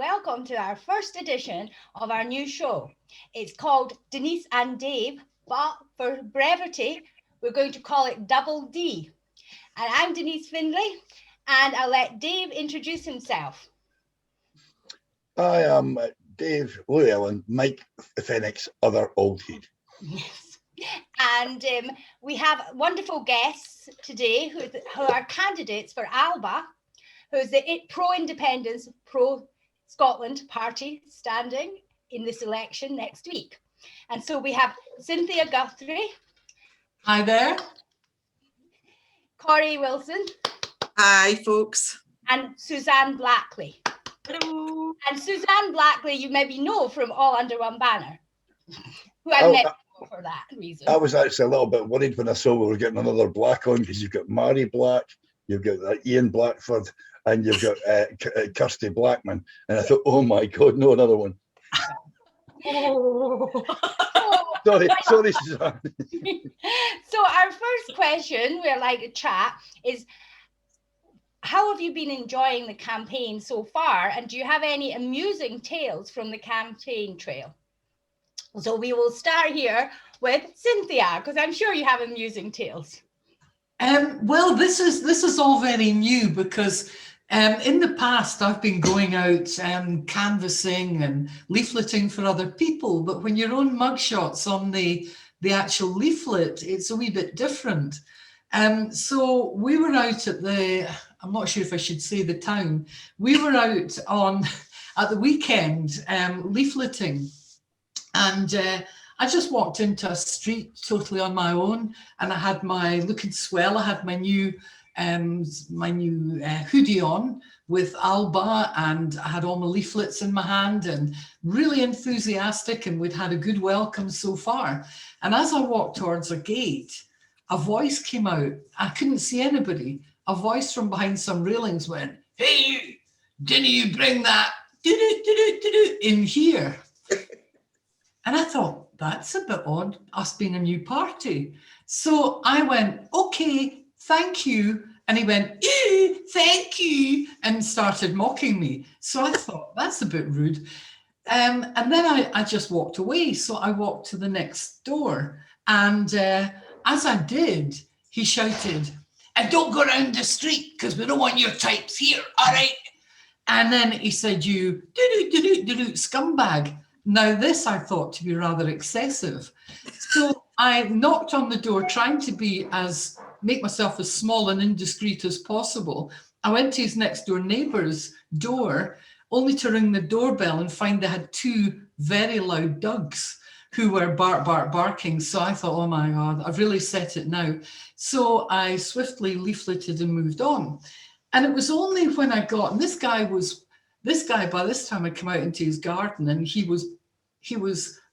welcome to our first edition of our new show. It's called Denise and Dave, but for brevity, we're going to call it Double D. And I'm Denise Findlay, and I'll let Dave introduce himself. I am Dave Llewellyn, Mike Phoenix, other old head. Yes. And we have wonderful guests today who are candidates for ALBA, who's the pro-independence, pro-Scotland party standing in this election next week. And so we have Cynthia Guthrie. Hi there. Corri Wilson. Hi, folks. And Suzanne Blackley. Hello. And Suzanne Blackley, you maybe know from All Under One Banner, who I've met for that reason. I was actually a little bit worried when I saw we were getting another Black on, because you've got Mary Black, you've got Ian Blackford, and you've got Kirsty Blackman. And I thought, oh my God, no, another one. Sorry, Suzanne. So our first question, we're like a chat, is how have you been enjoying the campaign so far? And do you have any amusing tales from the campaign trail? So we will start here with Cynthia, because I'm sure you have amusing tales. Well, this is all very new, because in the past I've been going out canvassing and leafleting for other people, but when your own mugshots on the actual leaflet, it's a wee bit different. So we were out at I'm not sure if I should say the town, we were out at the weekend leafleting, and I just walked into a street totally on my own, and I had my looking swell. I had my new hoodie on with ALBA, and I had all my leaflets in my hand, and really enthusiastic, and we'd had a good welcome so far. And as I walked towards a gate, a voice came out. I couldn't see anybody. A voice from behind some railings went, "Hey, you, didn't you bring that in here?" And I thought, that's a bit odd, us being a new party. So I went, "Okay, thank you." And he went, "Thank you," and started mocking me. So I thought, that's a bit rude. And then I just walked away. So I walked to the next door. And as I did, he shouted, "And don't go around the street, because we don't want your types here, all right?" And then he said, "You scumbag." Now this I thought to be rather excessive. So I knocked on the door, trying to make myself as small and indiscreet as possible. I went to his next door neighbour's door, only to ring the doorbell and find they had two very loud dogs who were barking. So I thought, oh my God, I've really set it now. So I swiftly leafleted and moved on. And it was only when I got, and this guy by this time had come out into his garden, and he was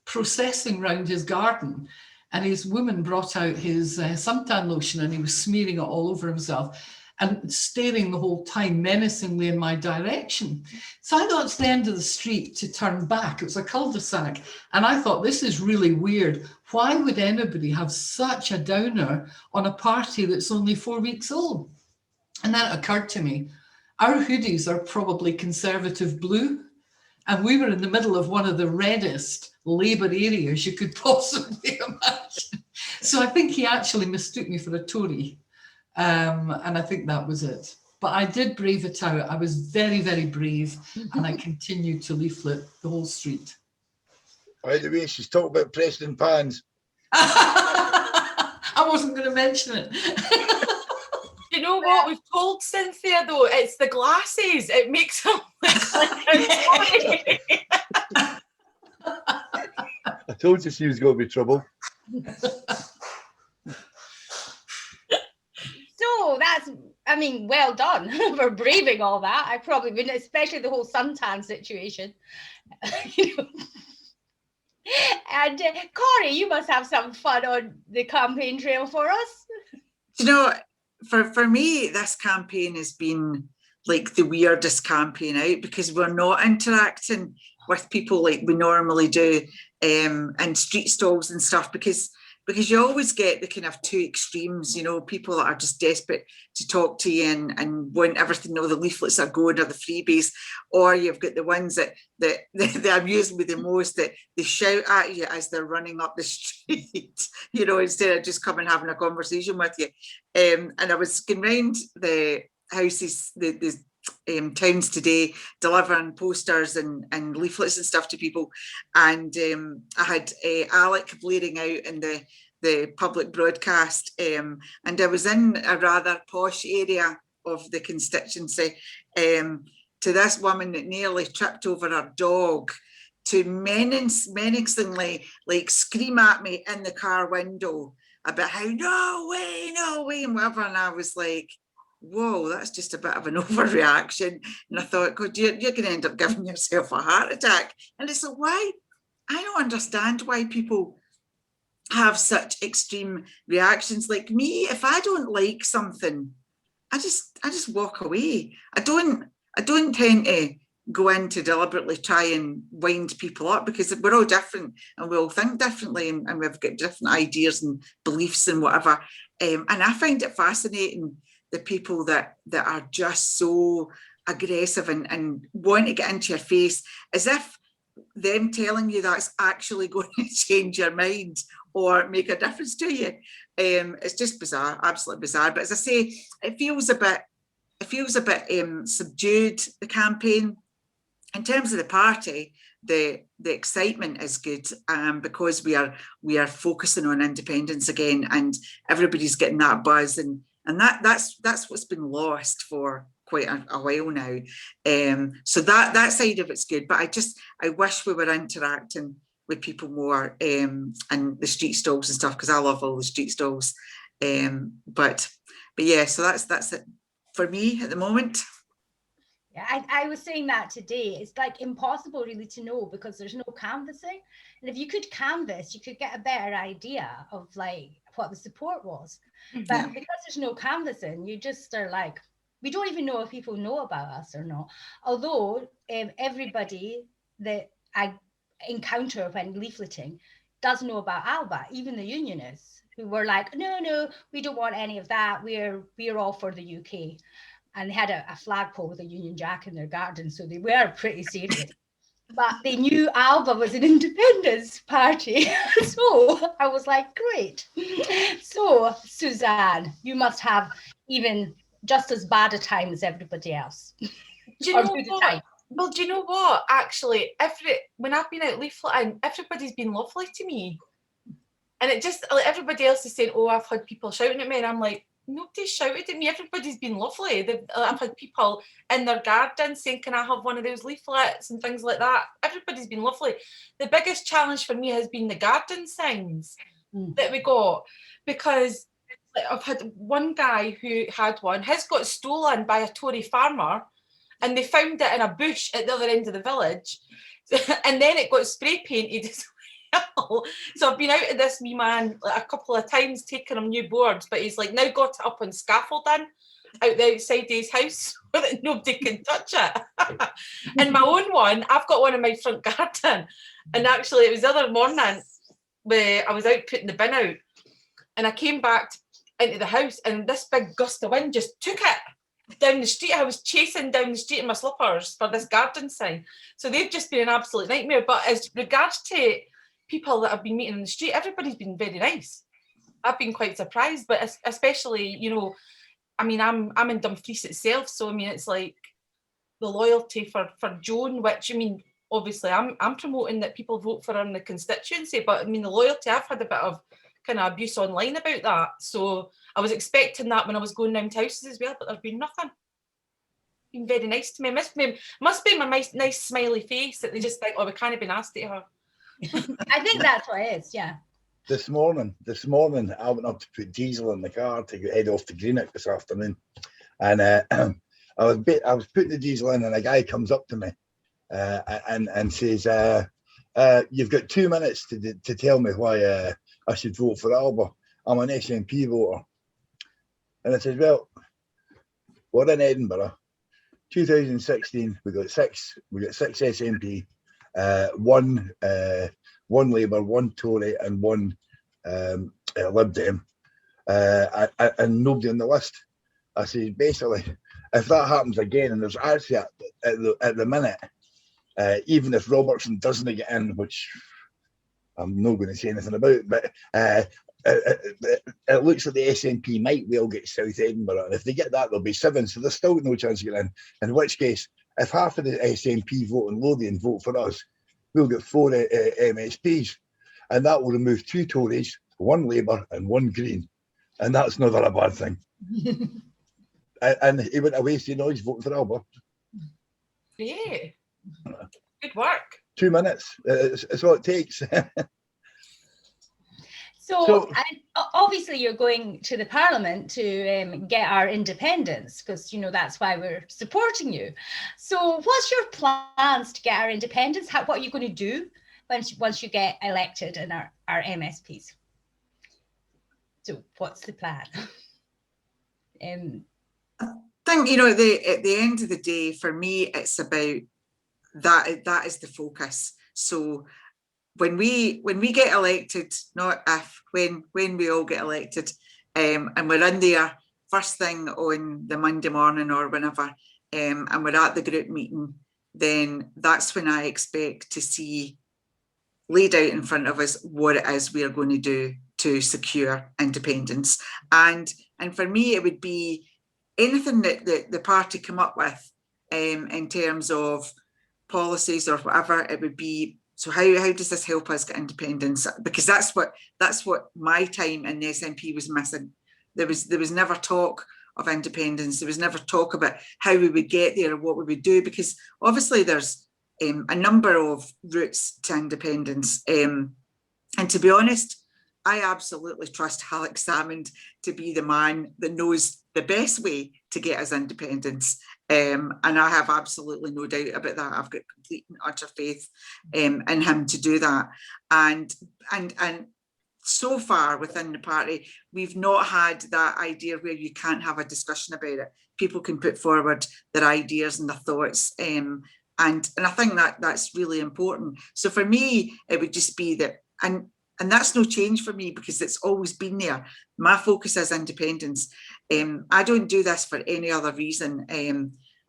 processing round his garden, and his woman brought out his suntan lotion, and he was smearing it all over himself and staring the whole time menacingly in my direction. So I got to the end of the street to turn back. It was a cul-de-sac. And I thought, this is really weird. Why would anybody have such a downer on a party that's only 4 weeks old? And then it occurred to me, our hoodies are probably conservative blue, and we were in the middle of one of the reddest Labour areas you could possibly imagine. So I think he actually mistook me for a Tory. And I think that was it. But I did brave it out. I was very, very brave, and I continued to leaflet the whole street. By the way, she's talking about Preston pans. I wasn't going to mention it. You know what we've told Cynthia, though? It's the glasses. It makes them look like I told you she was going to be trouble. So that's, well done for braving all that. I probably wouldn't, especially the whole suntan situation. And Corri, you must have some fun on the campaign trail for us. You know, for me, this campaign has been like the weirdest campaign out, because we're not interacting with people like we normally do in street stalls and stuff, because because you always get the kind of two extremes, you know, people that are just desperate to talk to you and want everything, you know, the leaflets are going or the freebies, or you've got the ones that amuse me the most, that they shout at you as they're running up the street, you know, instead of just coming and having a conversation with you. And I was going round the houses, the towns today, delivering posters and leaflets and stuff to people, and I had Alec blaring out in the public broadcast, and I was in a rather posh area of the constituency, to this woman that nearly tripped over her dog, to menacingly like scream at me in the car window about how no way and whatever, and I was like, whoa, that's just a bit of an overreaction. And I thought, God, you're going to end up giving yourself a heart attack. And it's like, why? I don't understand why people have such extreme reactions. Like me, if I don't like something, I just walk away. I don't tend to go in to deliberately try and wind people up, because we're all different and we all think differently, and we've got different ideas and beliefs and whatever. And I find it fascinating, the people that are just so aggressive and want to get into your face, as if them telling you that's actually going to change your mind or make a difference to you. It's just bizarre, absolutely bizarre. But as I say, it feels a bit subdued, the campaign. In terms of the party, the excitement is good, because we are focusing on independence again, and everybody's getting that buzz, and that's what's been lost for quite a while now. So that side of it's good, but I wish we were interacting with people more, and the street stalls and stuff, because I love all the street stalls. But yeah, so that's it for me at the moment. Yeah, I was saying that today. It's like impossible really to know, because there's no canvassing. And if you could canvass, you could get a better idea of like what the support was. But because there's no canvassing, you just are like, we don't even know if people know about us or not. Although everybody that I encounter when leafleting does know about ALBA, even the unionists who were like, no, we don't want any of that. We're all for the UK. And they had a flagpole with a Union Jack in their garden, so they were pretty serious. But they knew ALBA was an independence party. So I was like, great. So, Suzanne, you must have even just as bad a time as everybody else. Do you know what? Well, do you know what? Actually, when I've been out leafleting, everybody's been lovely to me. And it just, like, everybody else is saying, oh, I've had people shouting at me, and I'm like, nobody's shouted at me. Everybody's been lovely. I've had people in their garden saying, can I have one of those leaflets and things like that. Everybody's been lovely. The biggest challenge for me has been the garden signs that we got, because I've had one guy who had one, his got stolen by a Tory farmer, and they found it in a bush at the other end of the village, and then it got spray painted as well. So I've been out of this wee man like a couple of times taking him new boards, but he's like now got it up on scaffolding out the outside of his house so that nobody can touch it. And my own one, I've got one in my front garden, and actually it was the other morning where I was out putting the bin out, and I came back into the house, and this big gust of wind just took it down the street. I was chasing down the street in my slippers for this garden sign. So they've just been an absolute nightmare. But as regards to people that I've been meeting in the street, everybody's been very nice. I've been quite surprised, but especially, you know, I mean, I'm in Dumfries itself, so I mean, it's like the loyalty for Joan, which, I mean, obviously I'm promoting that people vote for her in the constituency, but I mean, the loyalty, I've had a bit of kind of abuse online about that. So I was expecting that when I was going round houses as well, but there's been nothing. Been very nice to me. Must be my nice smiley face that they just think, oh, we can't be nasty to her. I think that's what it is, yeah. This morning, I went up to put diesel in the car to head off to Greenock this afternoon, and I was putting the diesel in, and a guy comes up to me and says, "You've got 2 minutes to tell me why I should vote for ALBA. I'm an SNP voter." And I said, "Well, we're in Edinburgh. 2016, we got six SNP, one Labour, one Tory, and one Lib Dem, and nobody on the list. I say, basically, if that happens again, and there's actually at the minute, even if Robertson doesn't get in, which I'm not going to say anything about, but it looks like the SNP might well get South Edinburgh, and if they get that, there'll be 7, so there's still no chance of getting in. In which case, if half of the SNP vote in Lothian vote for us, we'll get 4 MSPs, and that will remove 2 Tories, 1 Labour, and 1 Green, and that's never a bad thing. And he went away saying, "No, he's voting for ALBA." Yeah, good work. 2 minutes, it's all it takes. So and obviously you're going to the Parliament to get our independence, because you know that's why we're supporting you. So what's your plans to get our independence? What are you going to do once you get elected and our MSPs? So what's the plan? I think, you know, at the end of the day, for me, it's about that is the focus. So when we get elected, not if, when we all get elected, and we're in there first thing on the Monday morning or whenever, and we're at the group meeting, then that's when I expect to see laid out in front of us what it is we are going to do to secure independence. And for me, it would be anything that the party come up with in terms of policies or whatever. It would be, so how does this help us get independence? Because that's what my time in the SNP was missing. There was never talk of independence. There was never talk about how we would get there or what we would do, because obviously there's a number of routes to independence. And to be honest, I absolutely trust Alex Salmond to be the man that knows the best way to get us independence. And I have absolutely no doubt about that. I've got complete and utter faith in him to do that. And so far within the party, we've not had that idea where you can't have a discussion about it. People can put forward their ideas and their thoughts. And I think that's really important. So for me, it would just be that, and that's no change for me because it's always been there. My focus is independence. I don't do this for any other reason.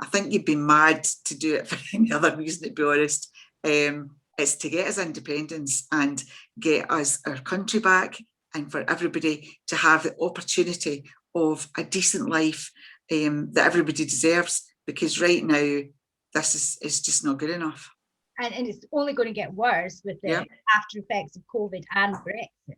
I think you'd be mad to do it for any other reason, to be honest. It's to get us independence and get us our country back, and for everybody to have the opportunity of a decent life that everybody deserves, because right now, this is just not good enough. And it's only going to get worse with the after effects of COVID and Brexit.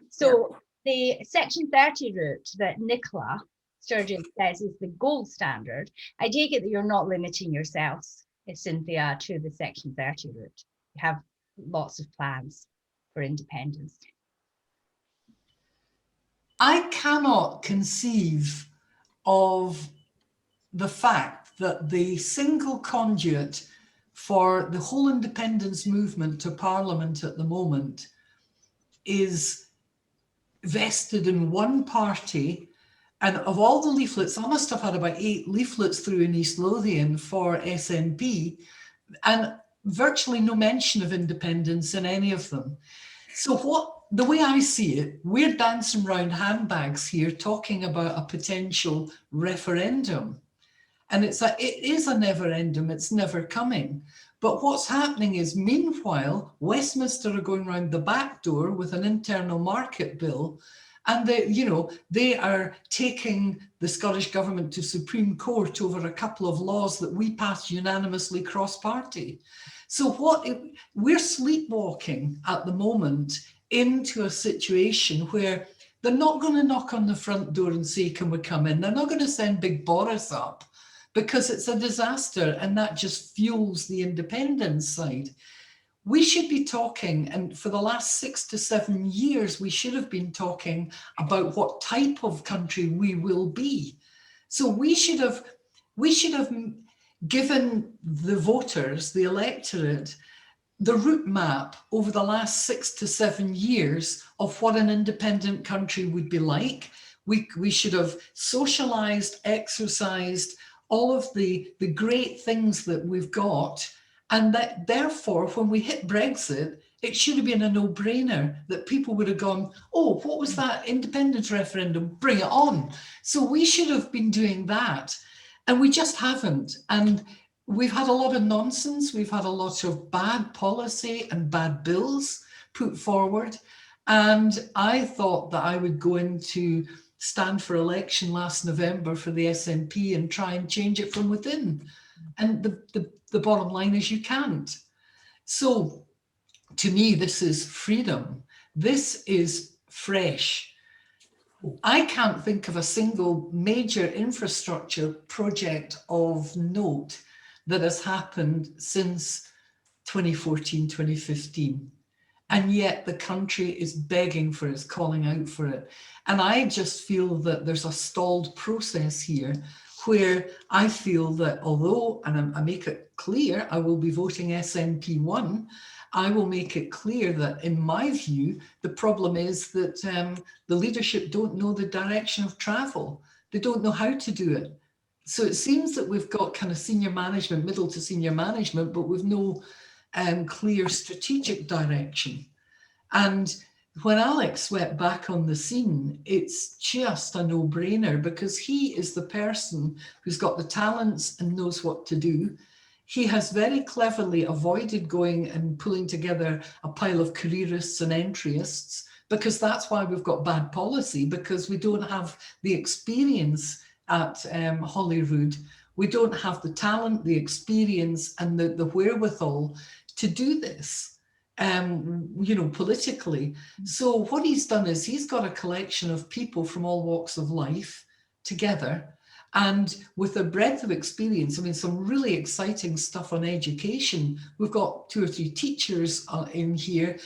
So the Section 30 route that Nicola Sturgeon says is the gold standard, I take it that you're not limiting yourselves, Cynthia, to the Section 30 route. You have lots of plans for independence. I cannot conceive of the fact that the single conduit for the whole independence movement to Parliament at the moment is vested in one party. And of all the leaflets, I must have had about 8 leaflets through in East Lothian for SNP, and virtually no mention of independence in any of them. So the way I see it, we're dancing around handbags here talking about a potential referendum. And it is a never-endum, it's never coming. But what's happening is, meanwhile, Westminster are going round the back door with an internal market bill, and they are taking the Scottish Government to Supreme Court over a couple of laws that we passed unanimously cross-party. So we're sleepwalking at the moment into a situation where they're not going to knock on the front door and say, "Can we come in?" They're not going to send Big Boris up, because it's a disaster, and that just fuels the independence side. We should be talking, and for the last 6 to 7 years, we should have been talking about what type of country we will be. So we should have given the voters, the electorate, the route map over the last 6 to 7 years of what an independent country would be like. We should have socialized, exercised all of the great things that we've got, and that therefore when we hit Brexit, It should have been a no-brainer that people would have gone, oh, what was that independence referendum? Bring it on. So we should have been doing that. And we just haven't. And we've had a lot of nonsense. We've had a lot of bad policy and bad bills put forward. And I thought that I would go into stand for election last November for the SNP and try and change it from within. And the bottom line is you can't. So to me, this is freedom. This is fresh. I can't think of a single major infrastructure project of note that has happened since 2014, 2015. And yet the country is begging for it, calling out for it. And I just feel that there's a stalled process here where I feel that although, and I make it clear, I will be voting SNP1, I will make it clear that in my view, the problem is that the leadership don't know the direction of travel. They don't know how to do it. So it seems that we've got kind of senior management, middle to senior management, but with no clear strategic direction. And when Alex swept back on the scene, it's just a no-brainer because he is the person who's got the talents and knows what to do. He has very cleverly avoided going and pulling together a pile of careerists and entryists, because that's why we've got bad policy, because we don't have the experience at Holyrood. We don't have the talent, the experience and the wherewithal to do this, politically. So what he's done is he's got a collection of people from all walks of life together, and with a breadth of experience. I mean, some really exciting stuff on education. We've got 2 or 3 teachers in here.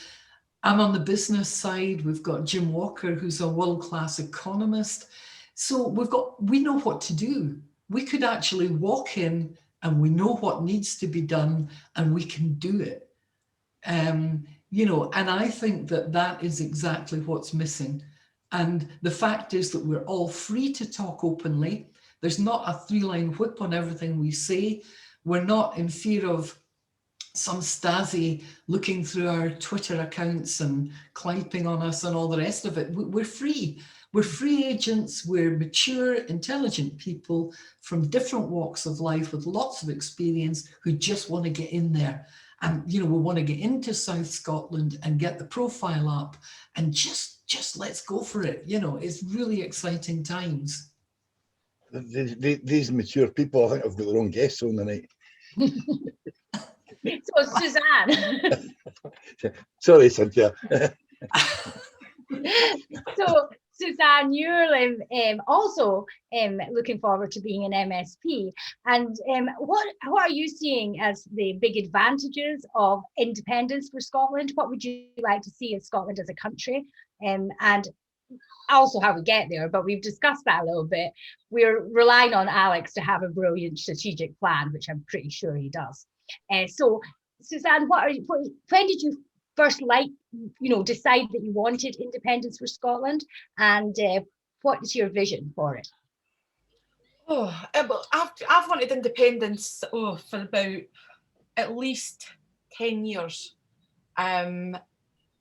I'm on the business side. We've got Jim Walker, who's a world-class economist. So we know what to do. We could actually walk in and we know what needs to be done and we can do it. And I think that is exactly what's missing. And the fact is that we're all free to talk openly. There's not a 3-line whip on everything we say. We're not in fear of some Stasi looking through our Twitter accounts and clamping on us and all the rest of it. We're free. We're free agents. We're mature, intelligent people from different walks of life with lots of experience who just want to get in there. And, we want to get into South Scotland and get the profile up and just let's go for it. It's really exciting times. These mature people, I think, have got their own guests on the night. So Suzanne. Sorry, Cynthia. So Suzanne, you're also looking forward to being an MSP. And what are you seeing as the big advantages of independence for Scotland? What would you like to see of Scotland as a country? And also how we get there, but we've discussed that a little bit. We're relying on Alex to have a brilliant strategic plan, which I'm pretty sure he does. So Suzanne, when did you first decide that you wanted independence for Scotland, and what is your vision for it? I've wanted independence for about at least 10 years.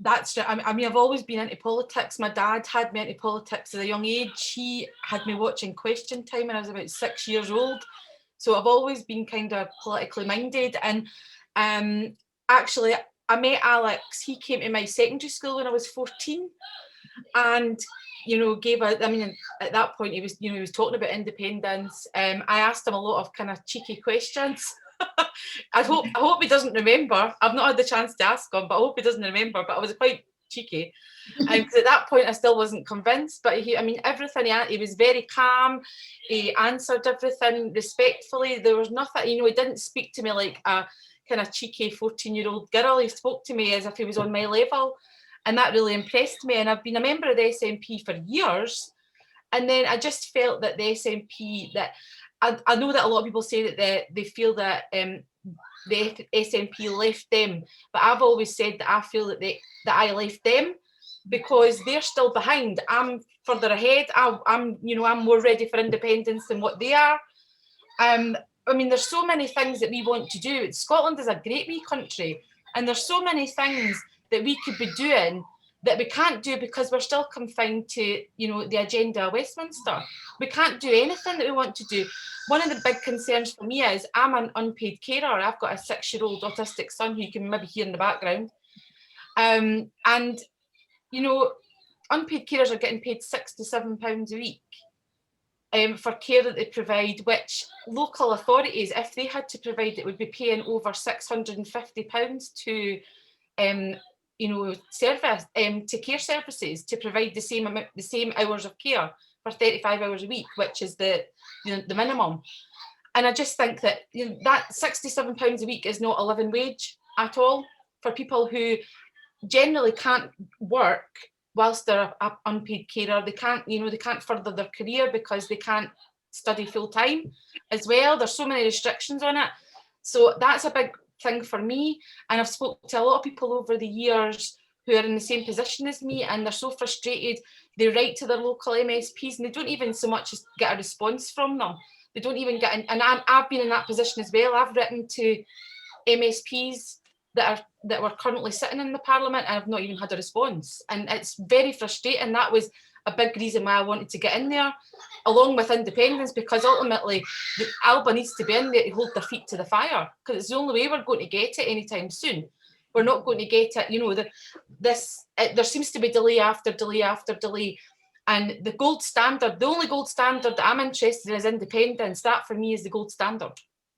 I've always been into politics. My dad had me into politics at a young age. He had me watching Question Time when I was about 6 years old. So I've always been kind of politically minded. And actually, I met Alex. He came to my secondary school when I was 14, and at that point he was talking about independence. I asked him a lot of kind of cheeky questions. I hope he doesn't remember. I've not had the chance to ask him, but I hope he doesn't remember. But I was quite cheeky. Because at that point I still wasn't convinced. But everything he was very calm. He answered everything respectfully. There was nothing. He didn't speak to me like a kind of cheeky 14-year-old girl. He spoke to me as if he was on my level, and that really impressed me. And I've been a member of the SNP for years, and then I just felt that the SNP that. I know that a lot of people say that they feel that the SNP left them, but I've always said that I feel that I left them because they're still behind. I'm further ahead. I'm more ready for independence than what they are. There's so many things that we want to do. Scotland is a great wee country, and there's so many things that we could be doing that we can't do because we're still confined to, you know, the agenda of Westminster. We can't do anything that we want to do. One of the big concerns for me is I'm an unpaid carer. I've got a 6-year-old autistic son who you can maybe hear in the background. And, you know, unpaid carers are getting paid £67 a week for care that they provide, which local authorities, if they had to provide it, would be paying over £650 to you know, service to care services to provide the same hours of care for 35 hours a week, which is the minimum. And I just think that, you know, that £67 a week is not a living wage at all for people who generally can't work whilst they're an unpaid carer. They can't, you know, they can't further their career because they can't study full time as well. There's so many restrictions on it. So that's a big thing for me. And I've spoken to a lot of people over the years who are in the same position as me, and they're so frustrated. They write to their local MSPs and they don't even so much as get a response from them. They don't even get, and I've been in that position as well. I've written to MSPs that were currently sitting in the Parliament and I've not even had a response. And it's very frustrating. That was a big reason why I wanted to get in there, along with independence, because ultimately the ALBA needs to be in there to hold their feet to the fire, because it's the only way we're going to get it anytime soon. We're not going to get it, you know, there seems to be delay after delay after delay. And the gold standard, the only gold standard that I'm interested in is independence. That for me is the gold standard.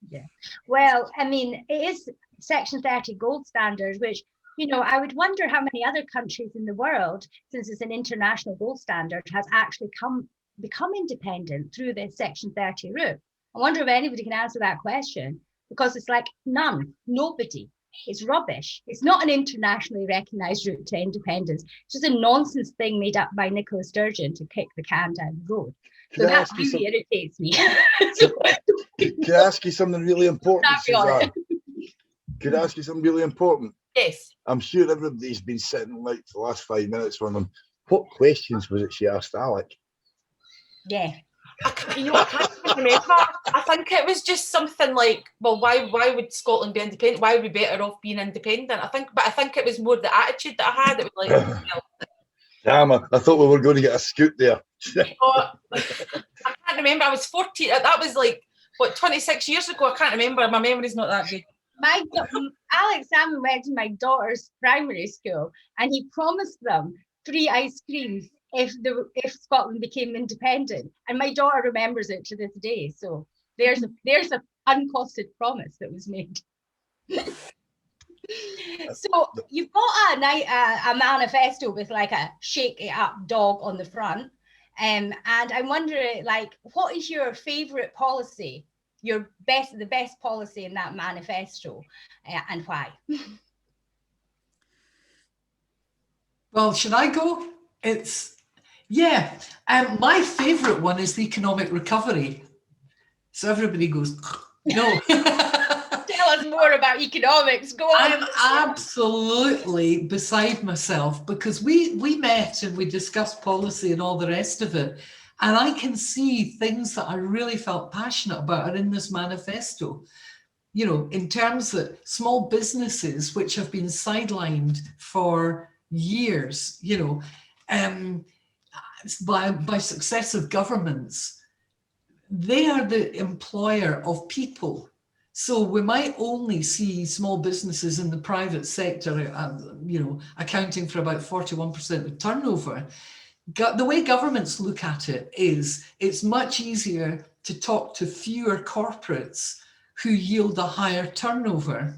Yeah. Well, I mean, it is Section 30 gold standard, which, you know, I would wonder how many other countries in the world, since it's an international gold standard, has actually become independent through this Section 30 route. I wonder if anybody can answer that question, because it's like none, nobody. It's rubbish. It's not an internationally recognised route to independence. It's just a nonsense thing made up by Nicola Sturgeon to kick the can down the road. So that really irritates me. Can I ask you something really important, Suzanne? Could I ask you something really important? Yes. I'm sure everybody's been sitting like the last 5 minutes on them. What questions was it she asked Alec? Yeah. I can't remember. I think it was just something like, well, why would Scotland be independent? Why would we be better off being independent? I think it was more the attitude that I had. It was like, you know, damn, I thought we were going to get a scoot there. I can't remember. I was 14. That was like, what, 26 years ago? I can't remember. My memory's not that good. Alex Salmon went to my daughter's primary school and he promised them 3 ice creams if Scotland became independent, and my daughter remembers it to this day. So there's a uncosted promise that was made. So you've got a manifesto with like a shake it up dog on the front, and I'm wondering, like, what is your favourite policy, the best policy in that manifesto, and why? Well, should I go? My favourite one is the economic recovery. So everybody goes, no. Tell us more about economics. Go on. I'm absolutely beside myself, because we met and we discussed policy and all the rest of it. And I can see things that I really felt passionate about are in this manifesto. You know, in terms of small businesses, which have been sidelined for years, you know, by successive governments, they are the employer of people. So we might only see small businesses in the private sector, you know, accounting for about 41% of turnover. The way governments look at it is it's much easier to talk to fewer corporates who yield a higher turnover.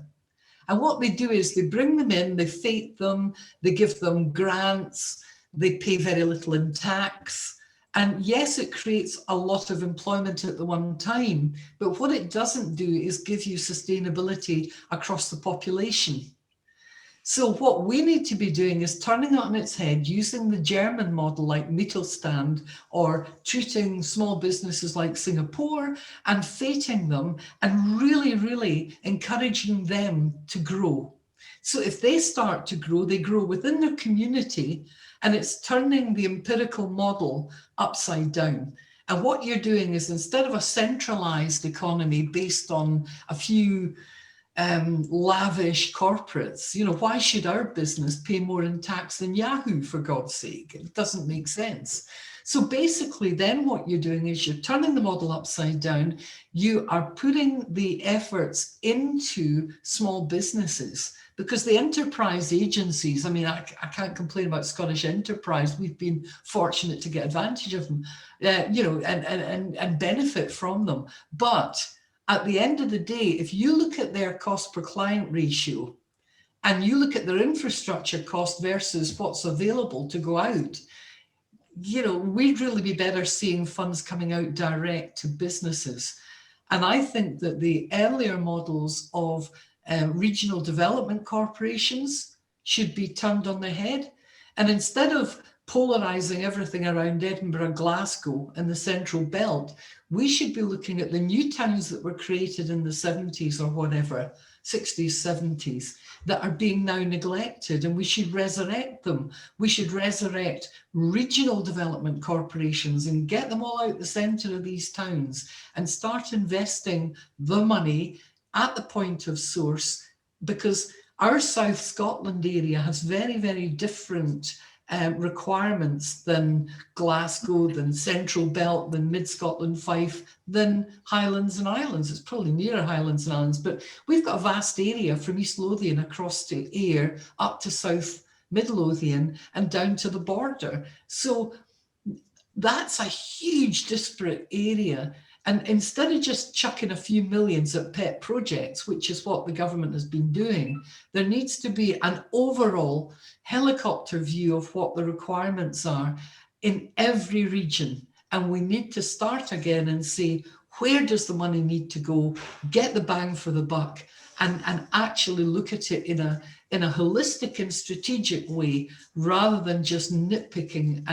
And what they do is they bring them in, they fate them, they give them grants, they pay very little in tax. And yes, it creates a lot of employment at the one time, but what it doesn't do is give you sustainability across the population. So what we need to be doing is turning it on its head, using the German model like Mittelstand, or treating small businesses like Singapore and fating them and really, really encouraging them to grow. So if they start to grow, they grow within their community, and it's turning the empirical model upside down. And what you're doing is, instead of a centralized economy based on a few lavish corporates. You know, why should our business pay more in tax than Yahoo, for God's sake? It doesn't make sense. So basically then what you're doing is you're turning the model upside down. You are putting the efforts into small businesses, because the enterprise agencies, I mean, I can't complain about Scottish Enterprise. We've been fortunate to get advantage of them, you know, and benefit from them. But at the end of the day, if you look at their cost per client ratio and you look at their infrastructure cost versus what's available to go out, you know, we'd really be better seeing funds coming out direct to businesses. And I think that the earlier models of regional development corporations should be turned on their head. And instead of polarizing everything around Edinburgh, Glasgow and the Central Belt, we should be looking at the new towns that were created in the 70s or whatever, 60s, 70s, that are being now neglected, and we should resurrect them. We should resurrect regional development corporations and get them all out the centre of these towns and start investing the money at the point of source, because our South Scotland area has very, very different requirements than Glasgow, than Central Belt, than Mid-Scotland, Fife, than Highlands and Islands. It's probably nearer Highlands and Islands, but we've got a vast area from East Lothian across to Ayr, up to South Midlothian and down to the border. So that's a huge disparate area. And instead of just chucking a few millions at pet projects, which is what the government has been doing, there needs to be an overall helicopter view of what the requirements are in every region. And we need to start again and say, where does the money need to go? Get the bang for the buck, and actually look at it in a holistic and strategic way, rather than just nitpicking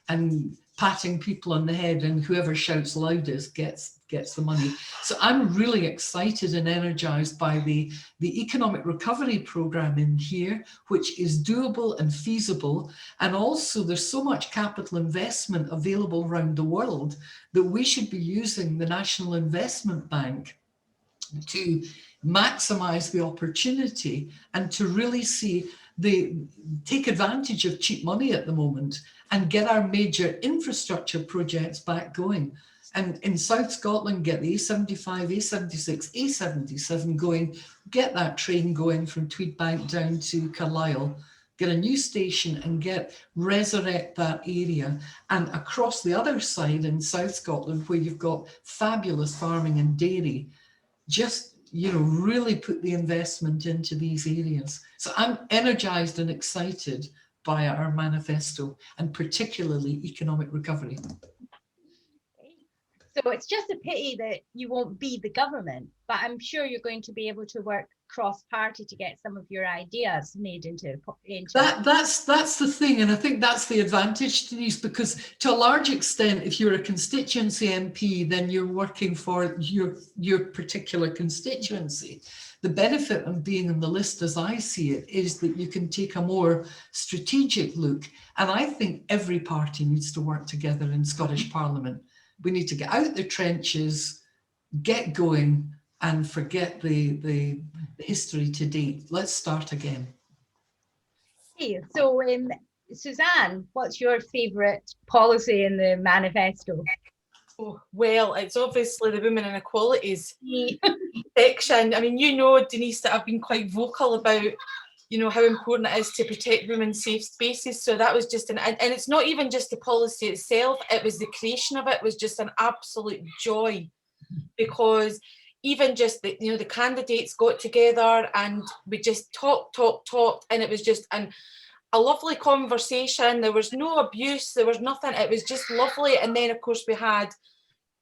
and patting people on the head, and whoever shouts loudest gets the money. So I'm really excited and energized by the economic recovery program in here, which is doable and feasible. And also there's so much capital investment available around the world that we should be using the National Investment Bank to maximize the opportunity and to really take advantage of cheap money at the moment and get our major infrastructure projects back going. And in South Scotland, get the A75, A76, A77 going, get that train going from Tweedbank down to Carlisle, get a new station and resurrect that area. And across the other side in South Scotland, where you've got fabulous farming and dairy, just, you know, really put the investment into these areas. So I'm energized and excited by our manifesto, and particularly economic recovery. So it's just a pity that you won't be the government, but I'm sure you're going to be able to work cross-party to get some of your ideas made into that's the thing, and I think that's the advantage, Denise, because to a large extent, if you're a constituency MP, then you're working for your particular constituency. The benefit of being on the list, as I see it, is that you can take a more strategic look, and I think every party needs to work together in Scottish Parliament. We need to get out the trenches, get going, and forget the history to date. Let's start again. Hey, so Suzanne, what's your favourite policy in the manifesto? Oh, well, it's obviously the women inequalities section. I mean, you know, Denise, that I've been quite vocal about, you know, how important it is to protect women's safe spaces. So that was just and it's not even just the policy itself, it was the creation of it was just an absolute joy, because even just the, you know, the candidates got together and we just talked, and it was just a lovely conversation. There was no abuse, there was nothing, it was just lovely. And then of course we had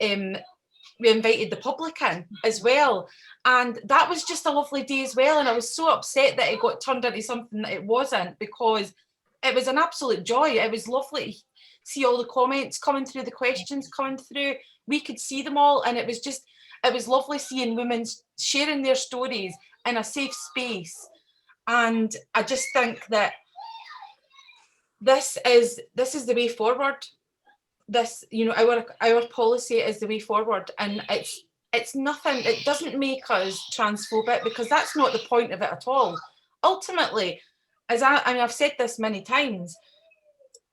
we invited the public in as well, and that was just a lovely day as well. And I was so upset that it got turned into something that it wasn't, because it was an absolute joy. It was lovely to see all the comments coming through, the questions coming through, we could see them all, and it was lovely seeing women sharing their stories in a safe space. And I just think that this is the way forward. This, you know, our policy is the way forward, and it's nothing, it doesn't make us transphobic, because that's not the point of it at all. Ultimately, as I mean, I've said this many times,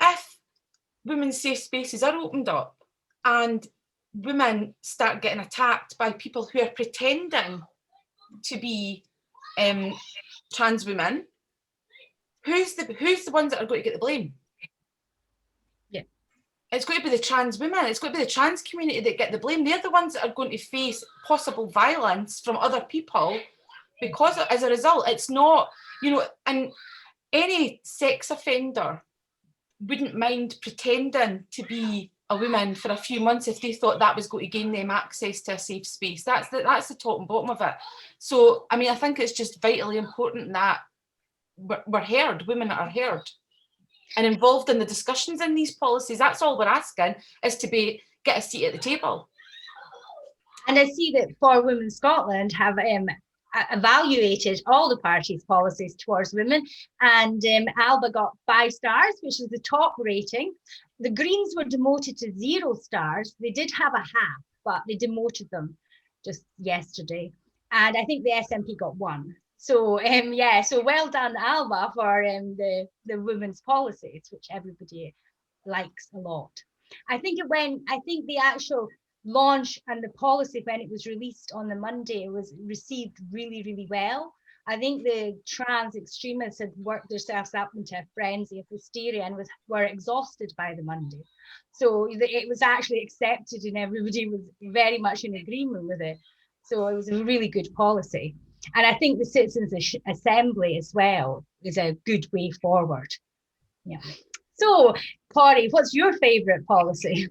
if women's safe spaces are opened up and women start getting attacked by people who are pretending to be trans women, who's the ones that are going to get the blame? Yeah, it's going to be the trans women, it's going to be the trans community that get the blame. They're the ones that are going to face possible violence from other people, because as a result, it's not, you know, and any sex offender wouldn't mind pretending to be a woman for a few months if they thought that was going to gain them access to a safe space. That's the top and bottom of it. So, I mean, I think it's just vitally important that we're heard, women are heard and involved in the discussions in these policies. That's all we're asking, is to get a seat at the table. And I see that For Women Scotland have evaluated all the parties' policies towards women, and ALBA got 5 stars, which is the top rating. The Greens were demoted to 0 stars. They did have a half, but they demoted them just yesterday. And I think the SNP got 1. So yeah, so well done, ALBA, for the women's policies, which everybody likes a lot. I think the actual launch and the policy, when it was released on the Monday, was received really, really well. I think the trans extremists had worked themselves up into a frenzy of hysteria and were exhausted by the Monday. So it was actually accepted and everybody was very much in agreement with it. So it was a really good policy. And I think the Citizens Assembly as well is a good way forward. Yeah. So, Corri, what's your favourite policy?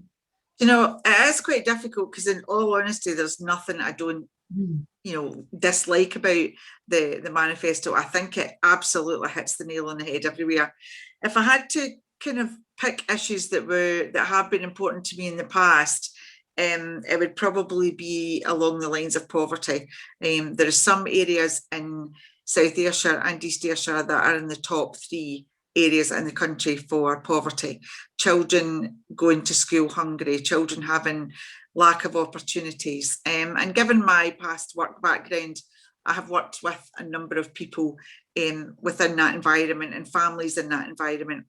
You know, it is quite difficult, because in all honesty, there's nothing I don't, you know, dislike about the manifesto. I think it absolutely hits the nail on the head everywhere. If I had to kind of pick issues that have been important to me in the past, it would probably be along the lines of poverty. There are some areas in South Ayrshire and East Ayrshire that are in the top 3 areas in the country for poverty. Children going to school hungry, children having lack of opportunities. And given my past work background, I have worked with a number of people within that environment and families in that environment.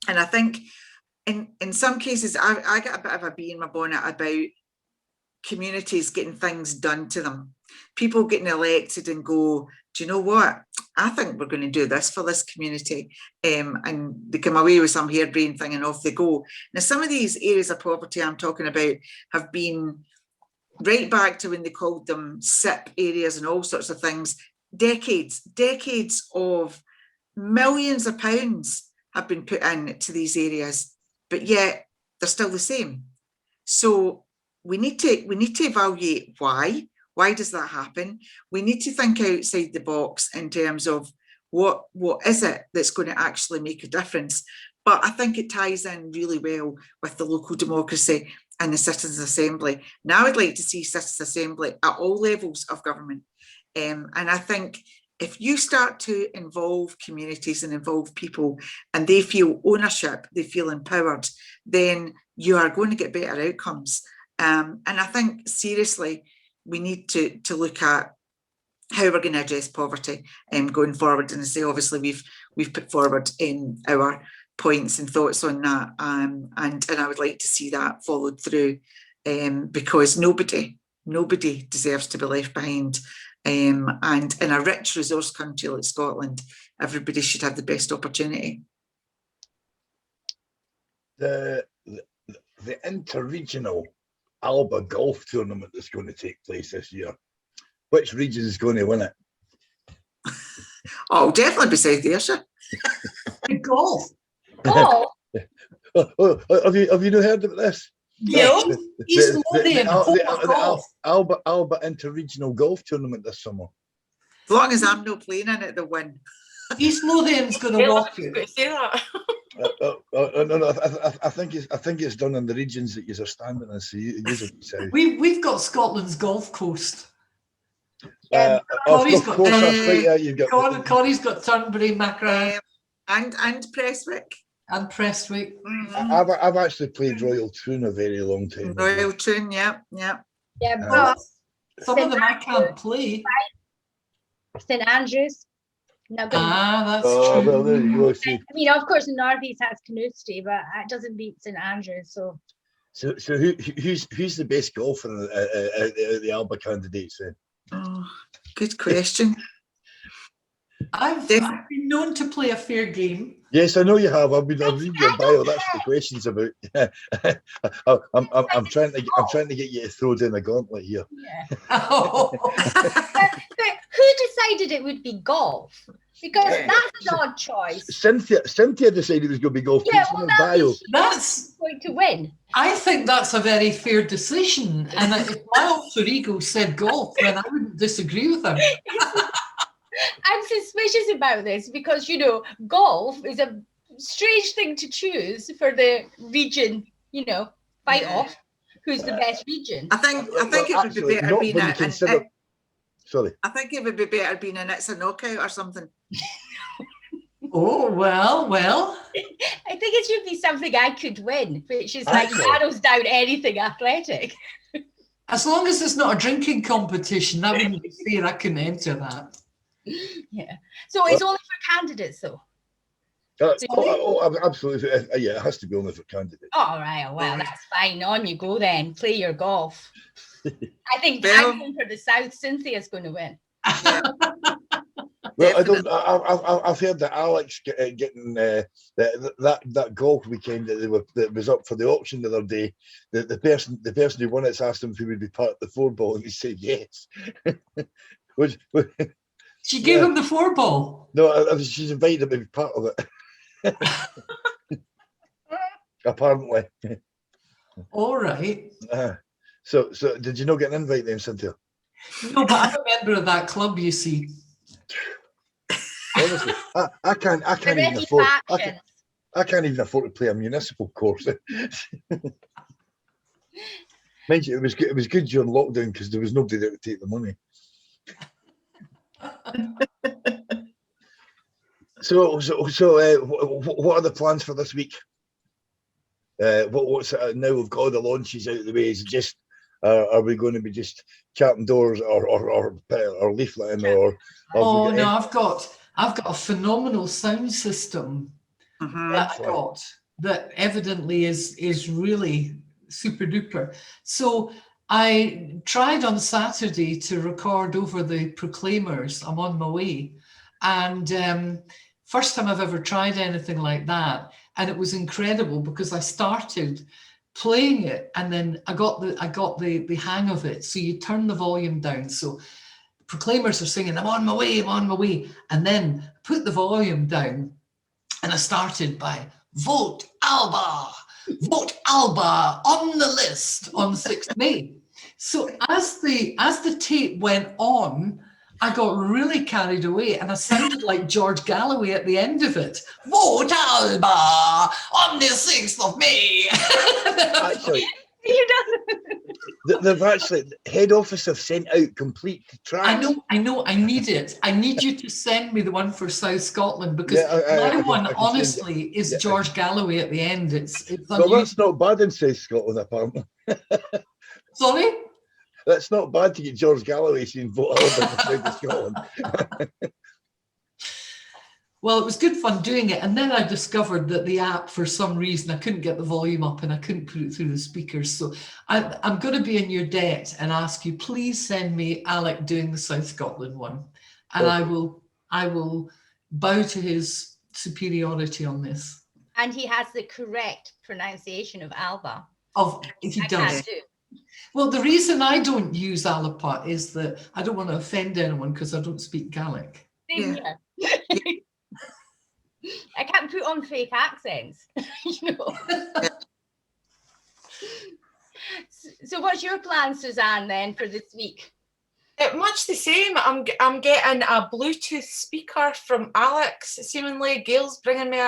And I think in some cases, I get a bit of a bee in my bonnet about communities getting things done to them. People getting elected and go, do you know what? I think we're going to do this for this community. And they come away with some harebrained thing and off they go. Now, some of these areas of poverty I'm talking about have been right back to when they called them SIP areas and all sorts of things. Decades of millions of pounds have been put into these areas, but yet they're still the same. So we need to evaluate why. Why does that happen? We need to think outside the box in terms of what is it that's going to actually make a difference. But I think it ties in really well with the local democracy and the Citizens Assembly. Now I'd like to see Citizens Assembly at all levels of government. And I think if you start to involve communities and involve people and they feel ownership, they feel empowered, then you are going to get better outcomes. And I think seriously, we need to look at how we're going to address poverty going forward. And I say, obviously, we've put forward our points and thoughts on that. And I would like to see that followed through, because nobody deserves to be left behind. And in a rich resource country like Scotland, everybody should have the best opportunity. The interregional ALBA golf tournament that's going to take place this year, which region is going to win it? Oh, definitely be South Ayrshire. Golf. Oh, Have you not heard of this? No, East Lothian, ALBA interregional golf tournament this summer. As long as I'm not playing in it, they'll win. East Lothian's going to walk You've you. got to say that. No, I think it's done in the regions that you are standing in. So south. We've got Scotland's Golf Coast. Of course, that's right. Yeah, you've got Corri's got Turnberry, Macra, And Prestwick. and Prestwick. I've actually played Royal Troon a very long time. Royal Troon, yeah. yeah, Some of them I can't play. St Andrews. Not gonna That's Oh, true. well, there you go. See. I mean, of course, the North East has Canoosti, but it doesn't beat St Andrews. So who's the best golfer out of the ALBA candidates then? Oh, good question. I've been known to play a fair game. Yes, I know you have. I've reading your bio. That's what the question's about. I'm trying to get you to throw down a gauntlet here. yeah. Oh. But who decided it would be golf? Because that's an odd choice. Cynthia decided it was going to be golf. Yeah, It's in well, her bio. That's going to win. I think that's a very fair decision. And if my alter ego said golf, then I wouldn't disagree with her. I'm suspicious about this because, you know, golf is a strange thing to choose for the region, you know, fight off who's the best region. I think it would be better being Sorry. I think it would be better being it's a knockout or something. Oh, well. I think it should be something I could win, which is like narrows down anything athletic. As long as it's not a drinking competition, that wouldn't be fair. I couldn't enter that. Yeah. So it's only for candidates, though. Absolutely. Yeah, it has to be only for candidates. All right. Well, that's fine. On you go then. Play your golf. I think I'm going for the South. Cynthia's going to win. Well, I don't. I've heard that Alex getting that golf weekend that was up for the auction the other day. The person who won it's asked him if he would be part of the 4-ball, and he said yes. She gave him the 4-ball. No, she's invited him to be part of it. Apparently. All right. So did you not get an invite then, Cynthia? No, but I'm a member of that club, you see. Honestly, I can't even afford. I can't even afford to play a municipal course. Mind you, it was good during lockdown because there was nobody there to take the money. So what are the plans for this week? What's now we've got all the launches out of the way? Is it just are we going to be just chatting doors or leafleting or? Oh no, I've got a phenomenal sound system that I got that evidently is really super duper. So I tried on Saturday to record over the Proclaimers. I'm on my way, and first time I've ever tried anything like that, and it was incredible because I started playing it and then I got the hang of it. So you turn the volume down. So Proclaimers are singing, I'm on my way, and then put the volume down, and I started by vote ALBA on the list on 6th May. So as the tape went on, I got really carried away and I sounded like George Galloway at the end of it. Vote ALBA on the 6th of May. Actually, they've actually, head office have sent out complete tracks. I know, I need it. I need you to send me the one for South Scotland because my one, honestly, is George Galloway at the end. It's well, that's not bad in South Scotland, apparently. Sorry? That's not bad to get George Galloway saying vote ALBA in South Scotland. Well, it was good fun doing it. And then I discovered that the app, for some reason, I couldn't get the volume up and I couldn't put it through the speakers. So I'm going to be in your debt and ask you, please send me Alec doing the South Scotland one. And I will bow to his superiority on this. And he has the correct pronunciation of ALBA. If he does. Well, the reason I don't use ALBA is that I don't want to offend anyone because I don't speak Gaelic. I can't put on fake accents, you know. So what's your plan, Suzanne, then, for this week? Much the same. I'm getting a Bluetooth speaker from Alex. Seemingly, Gail's bringing me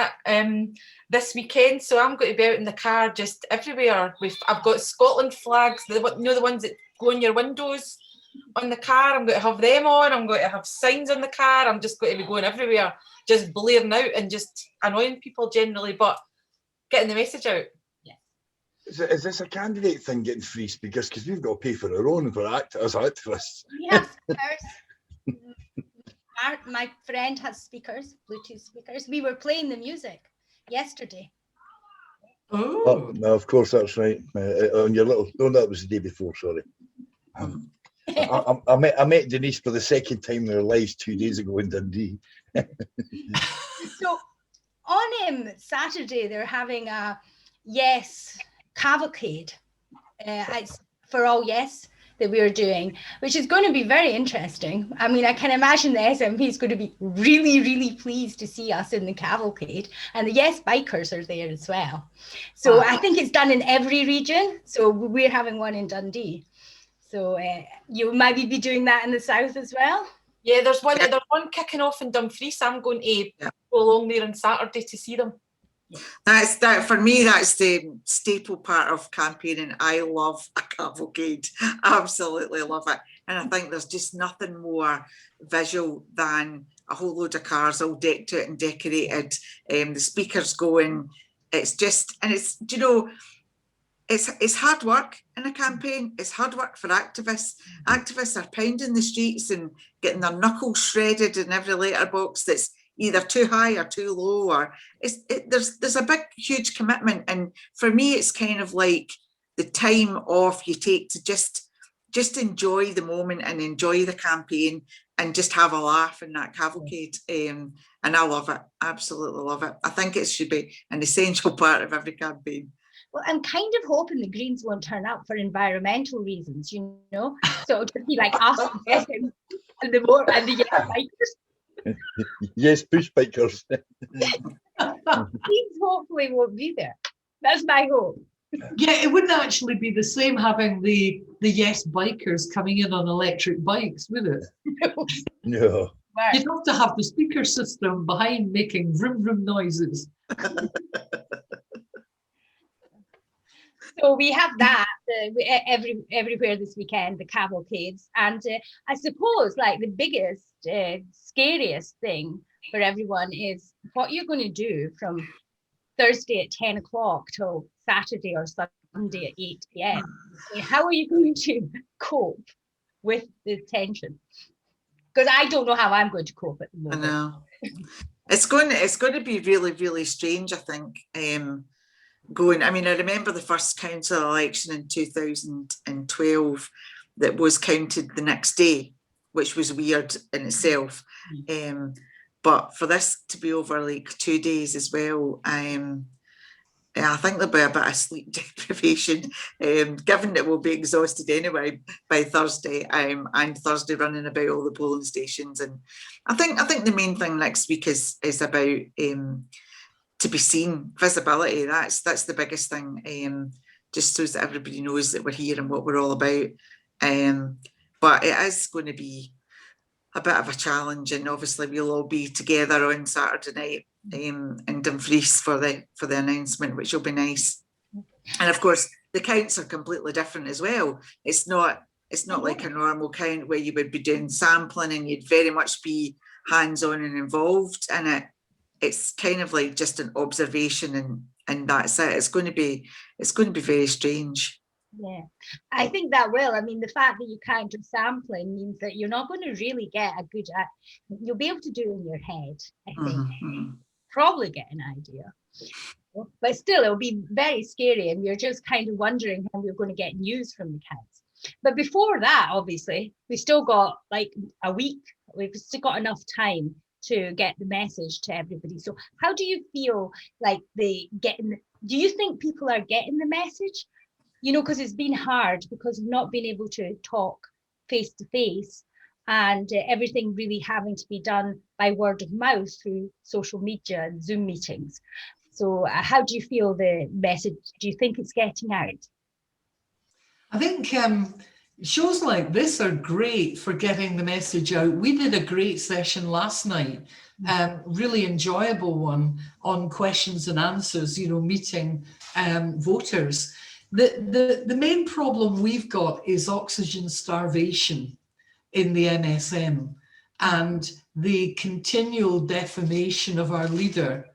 this weekend, so I'm going to be out in the car just everywhere. I've got Scotland flags, the ones that go on your windows on the car. I'm going to have them on. I'm going to have signs on the car. I'm just going to be going everywhere, just blaring out and just annoying people generally, but getting the message out. Yeah. Is this a candidate thing getting free speakers? Because we've got to pay for our own for as activists. We have speakers. My friend has speakers, Bluetooth speakers. We were playing the music yesterday. Oh, No, of course, that's right. On your little, no, that was the day before, sorry. I met Denise for the second time in her lives 2 days ago in Dundee. So on Saturday, they're having a Yes cavalcade. It's for all Yes that we are doing, which is going to be very interesting. I mean, I can imagine the SNP is going to be really, really pleased to see us in the cavalcade, and the Yes bikers are there as well. So I think it's done in every region. So we're having one in Dundee. So you might be doing that in the south as well. Yeah, there's one kicking off in Dumfries. I'm going to go along there on Saturday to see them. That for me, that's the staple part of campaigning. I love a cavalcade, absolutely love it, and I think there's just nothing more visual than a whole load of cars all decked out and decorated, the speakers going. It's just, and it's, you know, it's hard work in a campaign. It's hard work for activists. Activists are pounding the streets and getting their knuckles shredded in every letterbox that's either too high or too low, or there's a big, huge commitment. And for me, it's kind of like the time off you take to just enjoy the moment and enjoy the campaign and just have a laugh in that cavalcade. And I love it, absolutely love it. I think it should be an essential part of every campaign. Well, I'm kind of hoping the Greens won't turn up for environmental reasons, you know. So it'll be like us and the Yes bikers. Yes, push bikers. Greens hopefully won't be there. That's my hope. yeah, it wouldn't actually be the same having the Yes bikers coming in on electric bikes, would it? No. You'd have to have the speaker system behind making vroom vroom noises. So we have that everywhere this weekend, the cavalcades. And I suppose like the biggest, scariest thing for everyone is what you're going to do from Thursday at 10 o'clock till Saturday or Sunday at 8 p.m. How are you going to cope with the tension? Because I don't know how I'm going to cope at the moment. I know. It's going to be really, really strange, I think. I remember the first council election in 2012 that was counted the next day, which was weird in itself. But for this to be over like 2 days as well, I think there'll be a bit of sleep deprivation, given that we'll be exhausted anyway by Thursday, and Thursday running about all the polling stations. And I think the main thing next week is about to be seen, visibility. That's the biggest thing, just so that everybody knows that we're here and what we're all about. But it is going to be a bit of a challenge, and obviously we'll all be together on Saturday night in Dumfries for the announcement, which will be nice. And of course the counts are completely different as well. It's not like a normal count where you would be doing sampling and you'd very much be hands-on and involved in it. It's kind of like just an observation and that's it. It's going to be very strange. Yeah, I think that will. I mean, the fact that you can't do sampling means that you're not going to really get a good, you'll be able to do it in your head, I think. Probably get an idea. But still, it'll be very scary, and we're just kind of wondering how we're going to get news from the counts. But before that, obviously, we've still got like a week. We've still got enough time to get the message to everybody. So how do you feel like do you think people are getting the message? You know, because it's been hard because we've not been able to talk face to face, and everything really having to be done by word of mouth through social media and Zoom meetings. So how do you feel the message? Do you think it's getting out? I think shows like this are great for getting the message out. We did a great session last night, really enjoyable one on questions and answers, you know, meeting voters. The main problem we've got is oxygen starvation in the NSM and the continual defamation of our leader.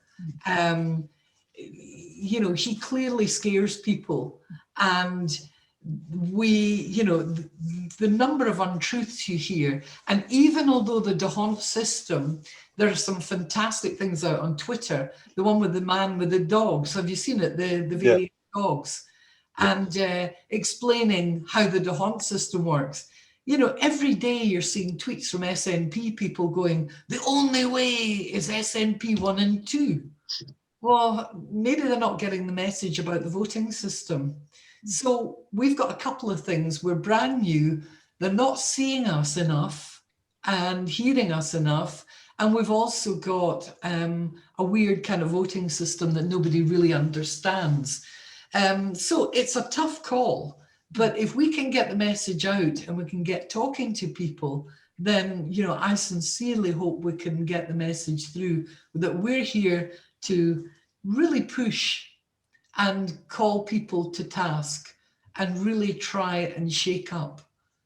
you know, he clearly scares people. And we, you know, the number of untruths you hear, and even although the DeHont system, there are some fantastic things out on Twitter, the one with the man with the dogs, have you seen it, the various dogs, and explaining how the DeHont system works. You know, every day you're seeing tweets from SNP people going, the only way is SNP 1 and 2. Well, maybe they're not getting the message about the voting system. So we've got a couple of things. We're brand new. They're not seeing us enough and hearing us enough. And we've also got a weird kind of voting system that nobody really understands. So it's a tough call. But if we can get the message out and we can get talking to people, then, you know, I sincerely hope we can get the message through that we're here to really push and call people to task and really try and shake up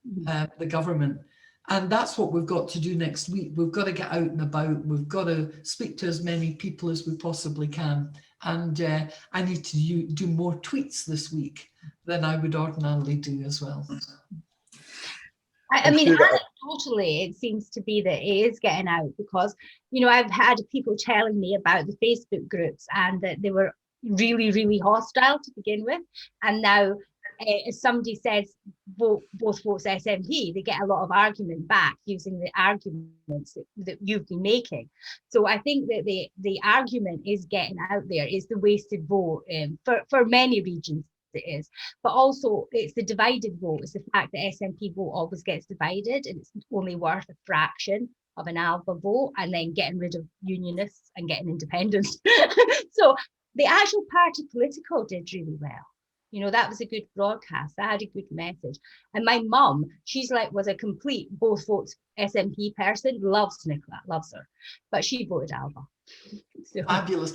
the government. And that's what we've got to do next week. We've got to get out and about. We've got to speak to as many people as we possibly can. And I need to do more tweets this week than I would ordinarily do as well. I mean, anecdotally, it seems to be that it is getting out because, you know, I've had people telling me about the Facebook groups and that they were really, really hostile to begin with. And now, as somebody says, both votes SNP, they get a lot of argument back using the arguments that you've been making. So I think that the argument is getting out there, is the wasted vote for many regions. It is, but also it's the divided vote. It's the fact that SNP vote always gets divided and it's only worth a fraction of an ALBA vote, and then getting rid of unionists and getting independents. So the actual party political did really well. You know, that was a good broadcast. That had a good message. And my mum, she's like, was a complete both votes SNP person, loves Nicola, loves her, but she voted ALBA. So. Fabulous.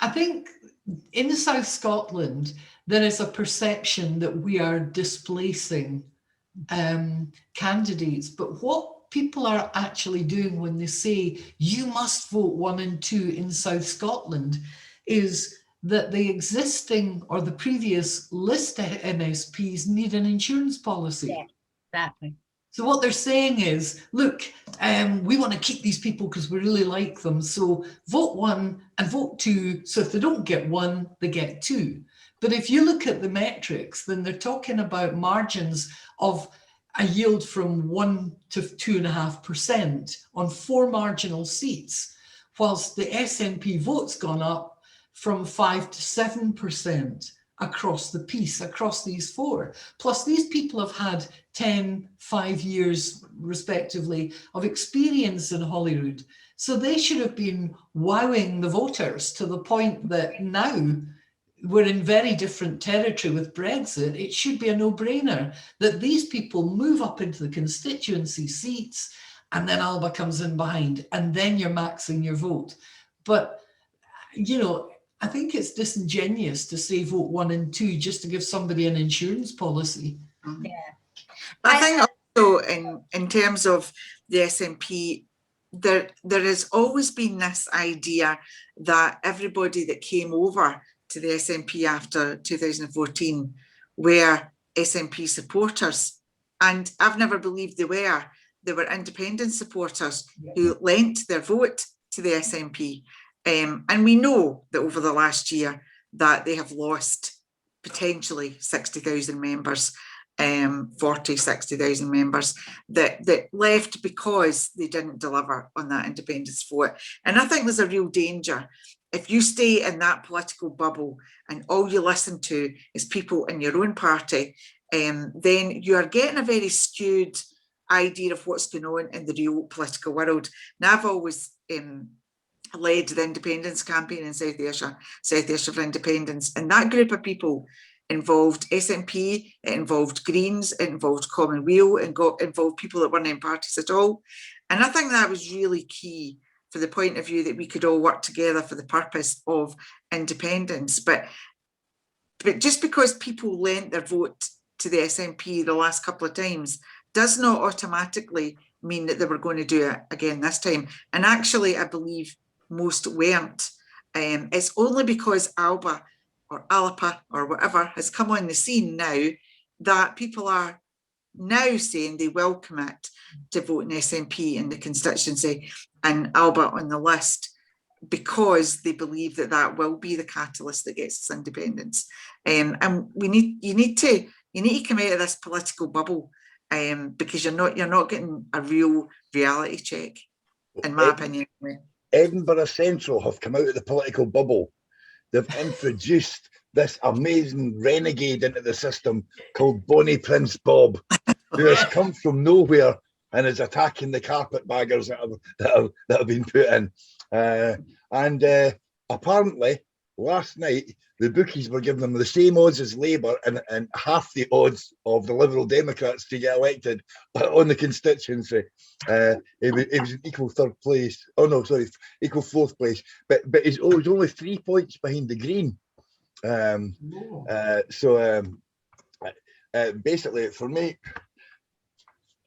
I think in South Scotland, there is a perception that we are displacing candidates, but what people are actually doing when they say you must vote 1 and 2 in South Scotland is that the existing or the previous list MSPs need an insurance policy. Yeah, exactly. So what they're saying is, look, we want to keep these people because we really like them. So vote 1 and vote 2. So if they don't get 1, they get 2. But if you look at the metrics, then they're talking about margins of a yield from 1 to 2.5% on 4 marginal seats, whilst the SNP vote's gone up from 5 to 7% across the piece, across these 4. Plus these people have had 5 years respectively of experience in Holyrood. So they should have been wowing the voters to the point that now we're in very different territory with Brexit. It should be a no-brainer that these people move up into the constituency seats and then ALBA comes in behind and then you're maxing your vote. But, you know, I think it's disingenuous to say vote 1 and 2 just to give somebody an insurance policy. Yeah. I think also in terms of the SNP, there has always been this idea that everybody that came over to the SNP after 2014 were SNP supporters. And I've never believed they were. They were independent supporters who lent their vote to the SNP. And we know that over the last year that they have lost potentially 60,000 members, 60,000 members that left because they didn't deliver on that independence vote. And I think there's a real danger if you stay in that political bubble and all you listen to is people in your own party, then you are getting a very skewed idea of what's going on in the real political world. Now, I've always led the independence campaign in South Ayrshire for Independence, and that group of people involved SNP, it involved Greens, it involved Commonweal, and involved people that weren't in parties at all. And I think that was really key for the point of view that we could all work together for the purpose of independence. But just because people lent their vote to the SNP the last couple of times does not automatically mean that they were going to do it again this time. And actually, I believe most weren't. It's only because ALBA or ALPA or whatever has come on the scene now that people are now saying they will commit to voting SNP in the constituency and ALBA on the list, because they believe that that will be the catalyst that gets us independence. And you need to come out of this political bubble, because you're not getting a real reality check, in my opinion. Edinburgh Central have come out of the political bubble. They've introduced this amazing renegade into the system called Bonnie Prince Bob, who has come from nowhere and is attacking the carpetbaggers that have been put in. And apparently, last night, the bookies were giving them the same odds as Labour and half the odds of the Liberal Democrats to get elected on the constituency. It was an equal third place. Oh no, sorry, equal fourth place. But it was only 3 points behind the Green. Basically, for me,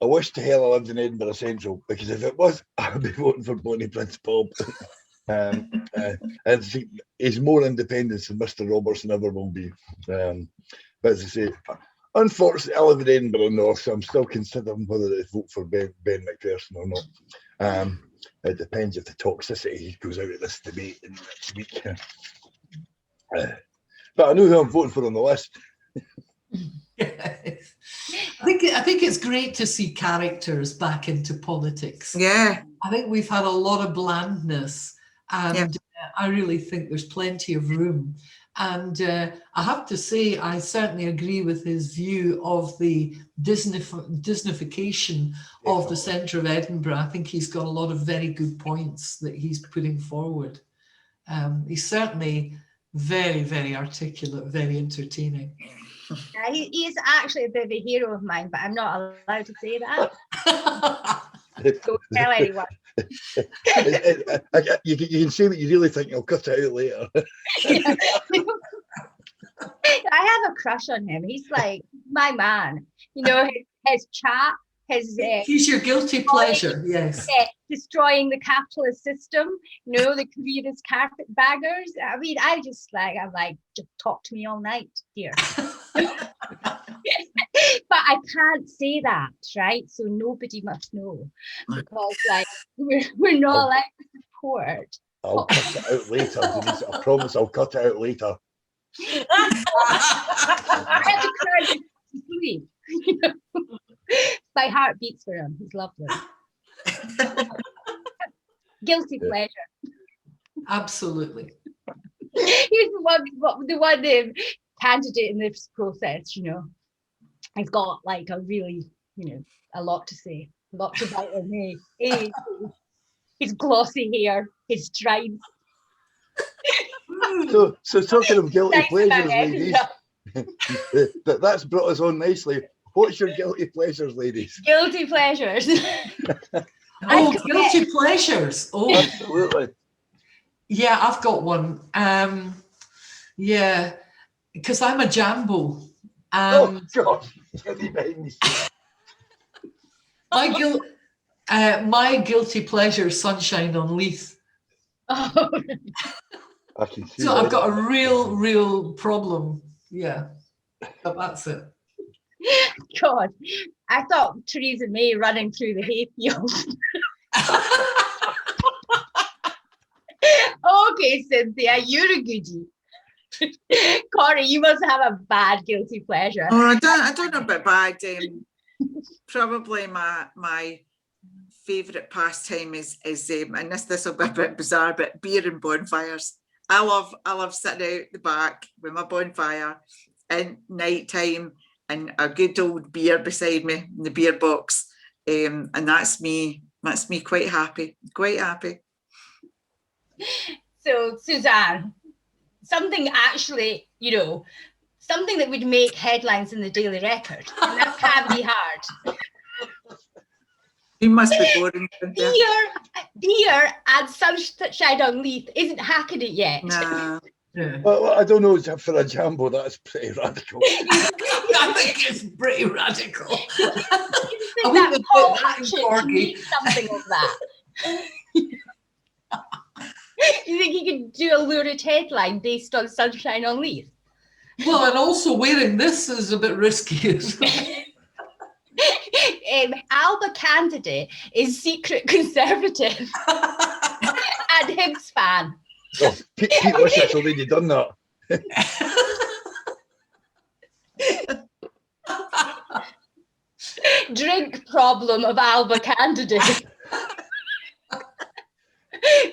I wish to hell I lived in Edinburgh Central, because if it was, I'd be voting for Bonnie Prince Bob. And he's more independent than Mr. Robertson ever will be. But as I say, unfortunately, I live in Edinburgh North, so I'm still considering whether to vote for Ben McPherson or not. It depends if the toxicity goes out of this debate in the next week. But I know who I'm voting for on the list. Yes. I think it's great to see characters back into politics. Yeah. I think we've had a lot of blandness, and I really think there's plenty of room. And I have to say, I certainly agree with his view of the Disneyfication of the centre of Edinburgh. I think he's got a lot of very good points that he's putting forward. He's certainly very, very articulate, very entertaining. Yeah, he is actually a bit of a hero of mine, but I'm not allowed to say that. Don't tell anyone. You can say what you really think. I'll cut it out later. I have a crush on him. He's like my man. You know, his chat, his he's your guilty pleasure. Yes. Destroying the capitalist system. You know, the careerist carpetbaggers. I mean, I'm like, just talk to me all night, dear. But I can't say that, right? So nobody must know, because like we're not allowed to support. I'll cut it out later, Denise. I promise I'll cut it out later. I had to cry to sleep. My heart beats for him. He's lovely. Guilty pleasure. Absolutely. He's the one candidate in this process, you know. He's got like a really, a lot to say, a lot to bite on me. His glossy hair, his stripes. So talking of guilty pleasures, ladies, that's brought us on nicely. What's your guilty pleasures, ladies? Guilty pleasures. Guilty pleasures. Oh, absolutely. Yeah, I've got one. Yeah, because I'm a jambo. Oh God! My guilty pleasure is sunshine on Leith. Oh. I can see. So I've got a real problem. Yeah, but that's it. God, I thought Theresa May running through the hayfield. Okay, Cynthia, you're a goodie. Corri, you must have a bad guilty pleasure. Oh, I don't know about bad. Probably my favourite pastime is and this will be a bit bizarre, but beer and bonfires. I love sitting out the back with my bonfire at night time and a good old beer beside me in the beer box, and that's me quite happy. So Suzanne, something actually, something that would make headlines in the Daily Record, and that can be hard. You must be boring. Beer and sunshine on Leith isn't hacking it yet. Nah. Yeah. Well, I don't know, for a jambo, that's pretty radical. I think it's pretty radical. I think that Paul actually needs something of that. You think you could do a lurid headline based on Sunshine on Leith? Well, and also wearing this is a bit risky as well. ALBA candidate is secret Conservative and Hibs fan. Oh, Pete Wishop's already done that. Drink problem of ALBA candidate.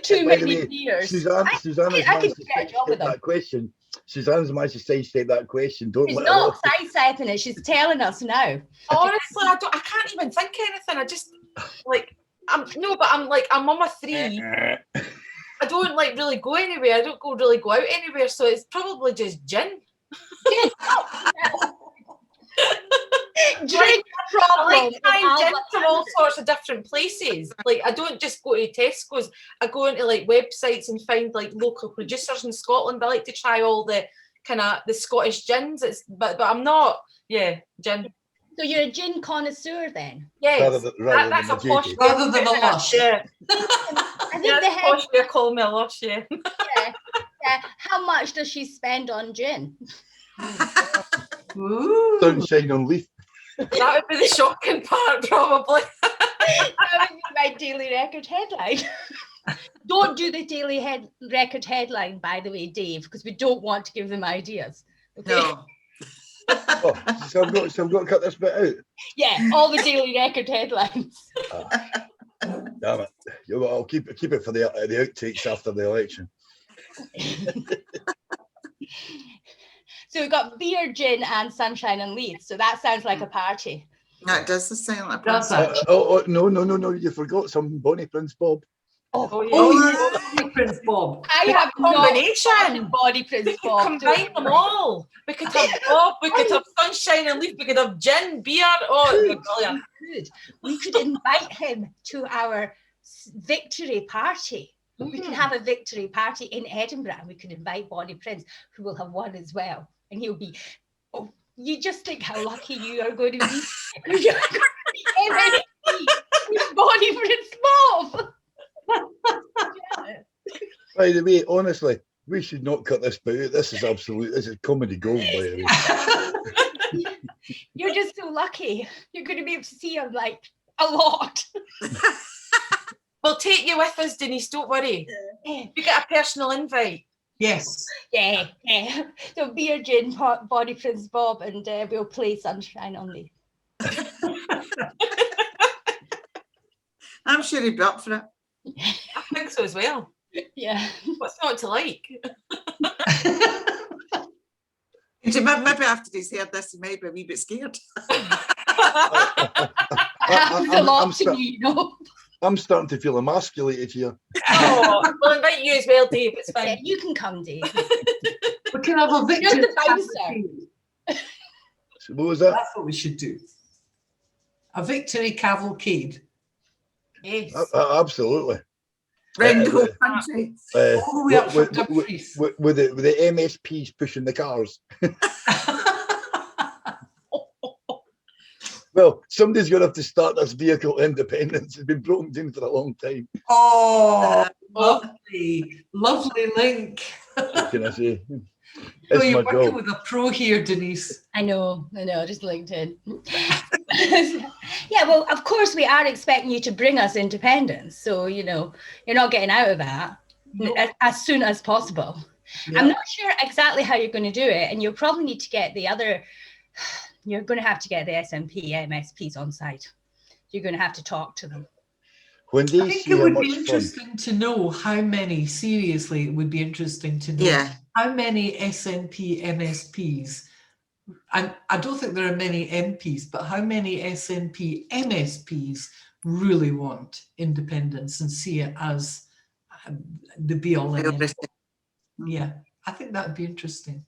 Too By the many way, beers. Suzanne has I managed could to get a job with sidestep that question. Suzanne's managed to sidestep that question. Don't She's let her not off. sidestepping it. She's telling us now. Honestly, I can't even think anything. I just like I'm on my 3. I don't like really go anywhere. I don't really go out anywhere. So it's probably just gin. Drink I problem. like trying of gin ALBA from all candidate. sorts of different places. Like I don't just go to Tesco's. I go into like websites and find like local producers in Scotland. I like to try all the kind of the Scottish gins. But I'm not. Yeah, gin. So you're a gin connoisseur then? Yes, Rather that's than a the posh duty. Rather than a lush. Yeah, I think yeah, the that's head. posh way of calling me a lush. Yeah. How much does she spend on gin? Ooh. Sunshine on Leith. That would be the shocking part, probably. That would be my daily record headline. Don't do the daily record headline, by the way, Dave, because we don't want to give them ideas. Okay? No. Oh, so I've got to cut this bit out. Yeah, all the daily record headlines. Damn it. I'll keep it for the outtakes after the election. So we've got beer, gin, and Sunshine and Leith. So that sounds like a party. No, it does sound like Does that. that? No, you forgot some Bonnie Prince Bob. Oh yeah. Oh, Prince Bob. I have Combination. Body Prince We Bob. could combine them all. We could have Bob, we could have Sunshine and Leaf, we could have gin, beer. Oh, it'd be brilliant. We could invite him to our victory party. We could have a victory party in Edinburgh and we could invite Bonnie Prince, who will have won as well. And he'll be, oh, you just think how lucky you are going to be. You're going to be MSP with Bonnie Prince Bob. By the way, honestly, we should not cut this bit out. This is comedy gold, by the way. You're just so lucky. You're going to be able to see him like a lot. We'll take you with us, Denise, don't worry. You get a personal invite. Yes. Yeah. So beer, gin, Bonnie Prince Bob, and we'll play Sunshine on Leith. I'm sure he'd be up for it. I think so as well. Yeah. What's not to like? Maybe after he's heard this, he might be a wee bit scared. Happens a lot to me, you know. I'm starting to feel emasculated here. Oh, we'll invite you as well, Dave. It's Yeah, fine. you can come, Dave. We can have a victory. You're the bouncer. cavalcade. So what was that? That's what we should do. A victory cavalcade. Yes. Absolutely. Round the whole country. All the way up from Dumfries. With the MSPs pushing the cars. Well, somebody's going to have to start this vehicle independence. It's been broken down for a long time. Oh, lovely link. What can I say? So It's you're my working job. with a pro here, Denise. I know, just LinkedIn. Yeah, well, of course we are expecting you to bring us independence. So, you know, you're not getting out of that as soon as possible. Yeah. I'm not sure exactly how you're going to do it. And you'll probably need to get you're going to have to get the SNP MSPs on site. You're going to have to talk to them. When they I think see it how would much be fun, interesting to know how many, seriously, it would be interesting to know Yeah. how many SNP MSPs, and I don't think there are many MPs, but how many SNP MSPs really want independence and see it as the be all and end all. Yeah, I think that would be interesting.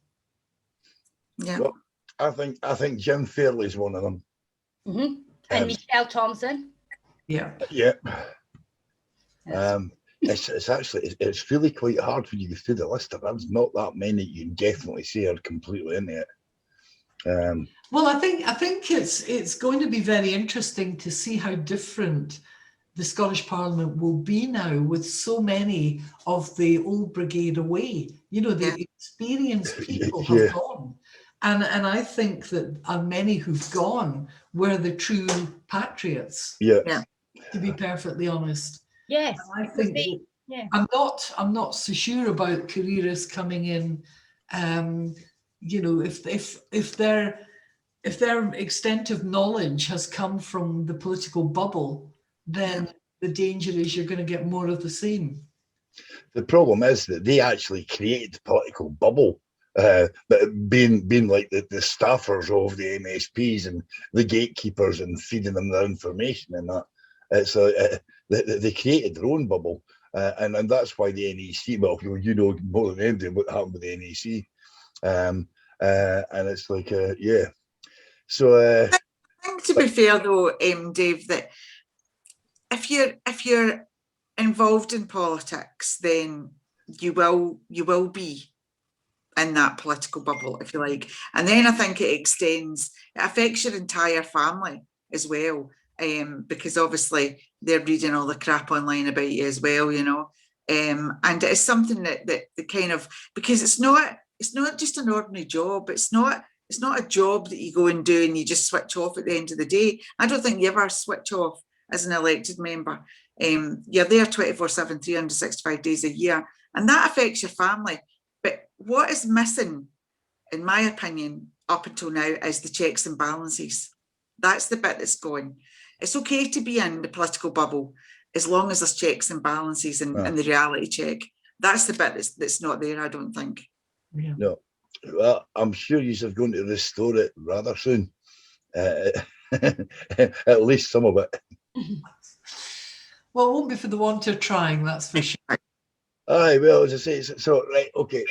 Yeah. Well, I think Jim Fairley's one of them. Mm-hmm. And Michelle Thompson. Yeah. Yeah. It's actually it's really quite hard when you go through the list. There's not that many you can definitely say are completely in it. Well, I think it's going to be very interesting to see how different the Scottish Parliament will be now, with so many of the old brigade away. You know, the experienced people have gone. And I think that many who've gone were the true patriots. Yeah. To be perfectly honest. Yes. And I think I'm not so sure about careerists coming in. You know, if their extent of knowledge has come from the political bubble, then the danger is you're going to get more of the same. The problem is that they actually created the political bubble, but being like the staffers of the MSPs and the gatekeepers and feeding them their information and that. It's they created their own bubble, and that's why the NEC. Well, you know more than anybody what happened with the NEC, and it's like So I think, to be fair though, Dave, that if you're involved in politics, then you will be in that political bubble, if you like. And then I think it affects your entire family as well. Because obviously they're reading all the crap online about you as well, you know. And it's something that the kind of, because it's not just an ordinary job. It's not a job that you go and do and you just switch off at the end of the day. I don't think you ever switch off as an elected member. You're there 24/7, 365 days a year, and that affects your family. But what is missing, in my opinion, up until now, is the checks and balances. That's the bit that's going. It's okay to be in the political bubble as long as there's checks and balances and the reality check. That's the bit that's not there, I don't think. Yeah. No. Well, I'm sure you're going to restore it rather soon. At least some of it. Well, it won't be for the want of trying, that's for sure. Aye, well, as I say, so right, okay.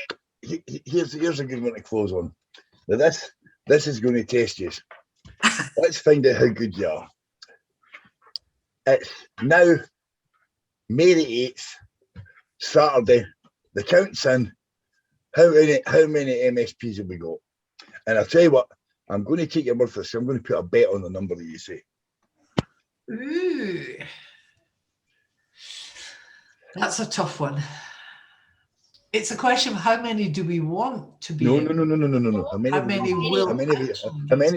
Here's a good one to close on. Now this is going to test you. Let's find out how good you are. It's now May the 8th, Saturday. The count's in. How many MSPs have we got? And I'll tell you what, I'm going to take your word for this. I'm going to put a bet on the number that you say. Ooh. That's a tough one. It's a question of how many do we want to be? No. How many do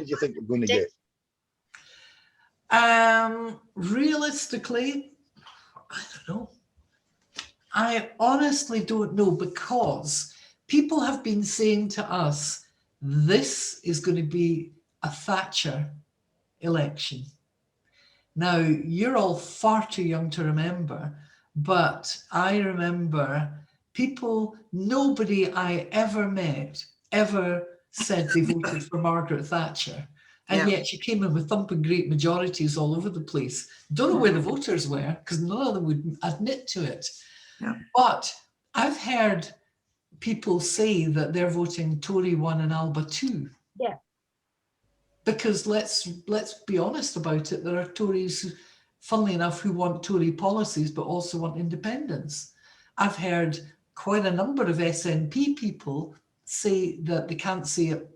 you think we're going to get? Realistically, I don't know. I honestly don't know, because people have been saying to us, this is going to be a Thatcher election. Now, you're all far too young to remember, but I remember nobody I ever met ever said they voted for Margaret Thatcher. And yet she came in with thumping great majorities all over the place. Don't know where the voters were, because none of them would admit to it. Yeah. But I've heard people say that they're voting Tory 1 and ALBA 2. Yeah. Because let's be honest about it, there are Tories, funnily enough, who want Tory policies but also want independence. I've heard quite a number of SNP people say that they can't say it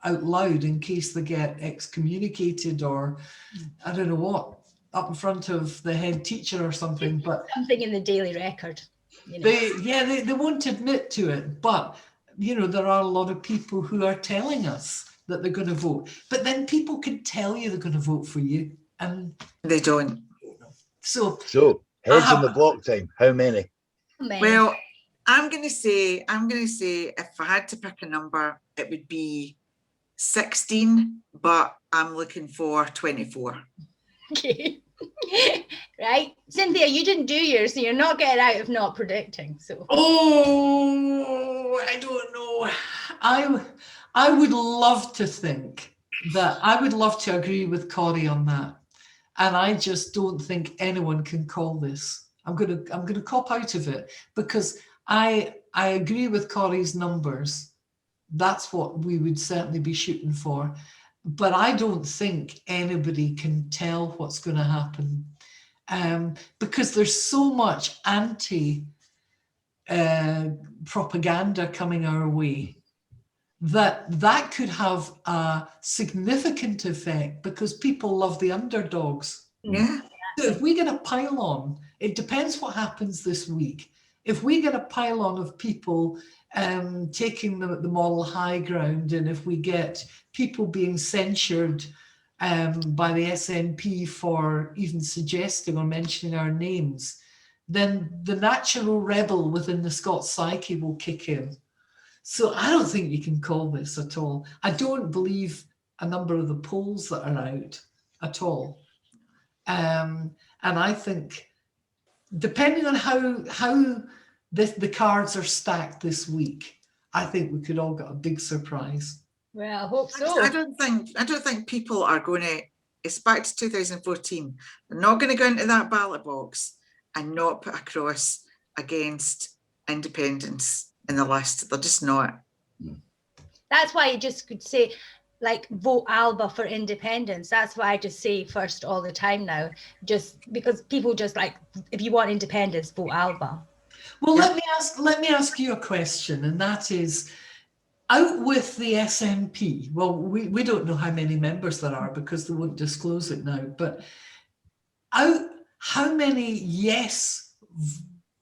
out loud in case they get excommunicated or I don't know what, up in front of the head teacher or something. But something in the Daily Record. You know. They won't admit to it. But, you know, there are a lot of people who are telling us that they're going to vote. But then people can tell you they're going to vote for you. And they don't. So heads in the block time, how many? Well, I'm going to say if I had to pick a number, it would be 16, but I'm looking for 24. Okay. Right. Cynthia, you didn't do yours, so you're not getting out of not predicting. So. Oh, I don't know. I would love to think that I would love to agree with Corri on that. And I just don't think anyone can call this. I'm gonna cop out of it because I agree with Corri's numbers. That's what we would certainly be shooting for. But I don't think anybody can tell what's going to happen because there's so much anti-propaganda coming our way that could have a significant effect because people love the underdogs. Yeah. So if we get a pile on, it depends what happens this week. If we get a pile on of people taking the moral high ground, and if we get people being censured by the SNP for even suggesting or mentioning our names, then the natural rebel within the Scots psyche will kick in. So I don't think you can call this at all. I don't believe a number of the polls that are out at all. And I think, depending on how the cards are stacked this week, I think we could all get a big surprise. Well, I hope so. I don't think people are going to. It's back to 2014. They're not going to go into that ballot box and not put a cross against independence in the list. They're just not. That's why you just could say, like, vote ALBA for independence. That's why I just say first all the time now, just because people just like, if you want independence, vote ALBA. Well, let me ask you a question, and that is, out with the SNP. Well, we don't know how many members there are because they won't disclose it now, but how many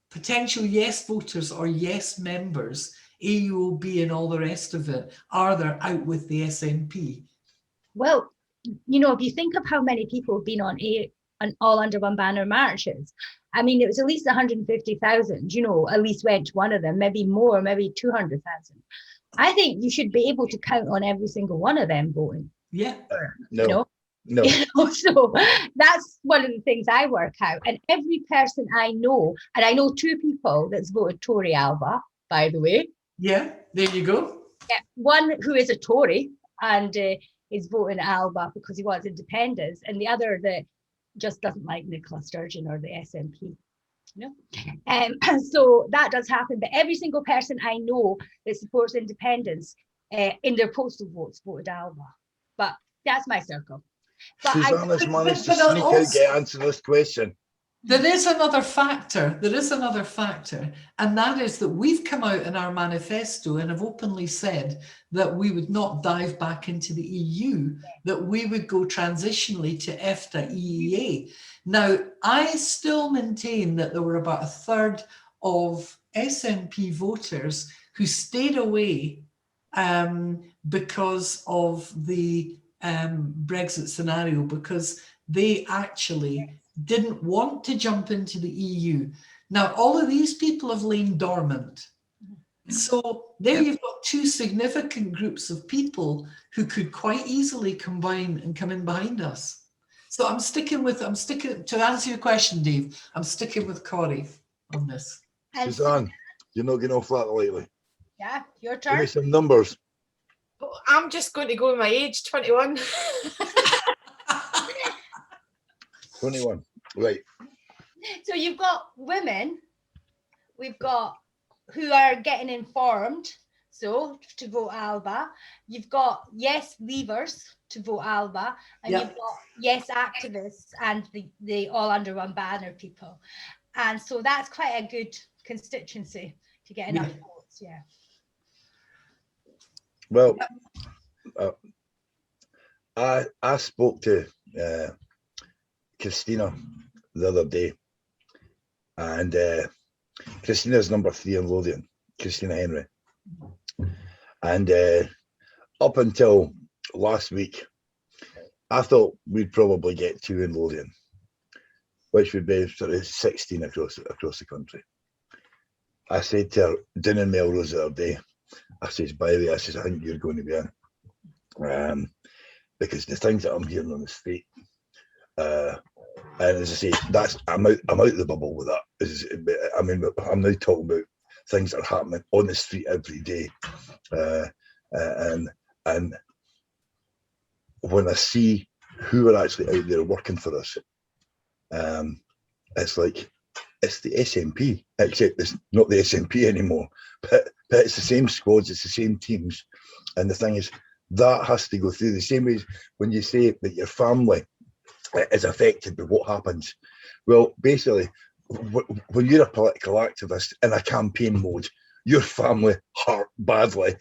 potential yes voters or yes members, AUOB and all the rest of it, are there out with the SNP? Well, you know, if you think of how many people have been on all under one banner marches, I mean, it was at least 150,000, you know, at least went to one of them, maybe more, maybe 200,000. I think you should be able to count on every single one of them voting. Yeah. No. You know, so that's one of the things I work out. And every person I know, and I know 2 people that's voted Tory ALBA, by the way. Yeah, there you go. Yeah, one who is a Tory and is voting ALBA because he wants independence, and the other that just doesn't like Nicola Sturgeon or the SNP. You know? So that does happen. But every single person I know that supports independence in their postal votes voted ALBA. But that's my circle. But Suzanne has managed to sneak out to answer this question. There is another factor, and that is that we've come out in our manifesto and have openly said that we would not dive back into the EU, that we would go transitionally to EFTA EEA. Now, I still maintain that there were about a third of SNP voters who stayed away because of the Brexit scenario, because they actually didn't want to jump into the EU. Now, all of these people have lain dormant. So there you've got 2 significant groups of people who could quite easily combine and come in behind us. So I'm sticking to answer your question, Dave, I'm sticking with Corri on this. Suzanne, you're not getting off that lightly. Yeah, your Give me turn. some numbers. I'm just going to go with my age, 21. 21, right. So you've got women, we've got who are getting informed, so to vote ALBA. You've got yes leavers to vote ALBA, and you've got yes activists and the all under one banner people. And so that's quite a good constituency to get enough votes, yeah. Well, I spoke to Christina the other day, and Christina's number 3 in Lothian, Christina Henry, and up until last week I thought we'd probably get 2 in Lothian, which would be sort of 16 across the country. I said to her down in Melrose the other day, I says, by the way, I says, I think you're going to be in, because the things that I'm hearing on the street, and as I say, I'm out of the bubble with that. I mean, I'm now talking about things that are happening on the street every day, and when I see who are actually out there working for us, it's like it's the SNP, except it's not the SNP anymore. But it's the same squads, it's the same teams, and the thing is that has to go through the same way when you say that your family is affected by what happens. Well, basically, when you're a political activist in a campaign mode, your family hurt badly.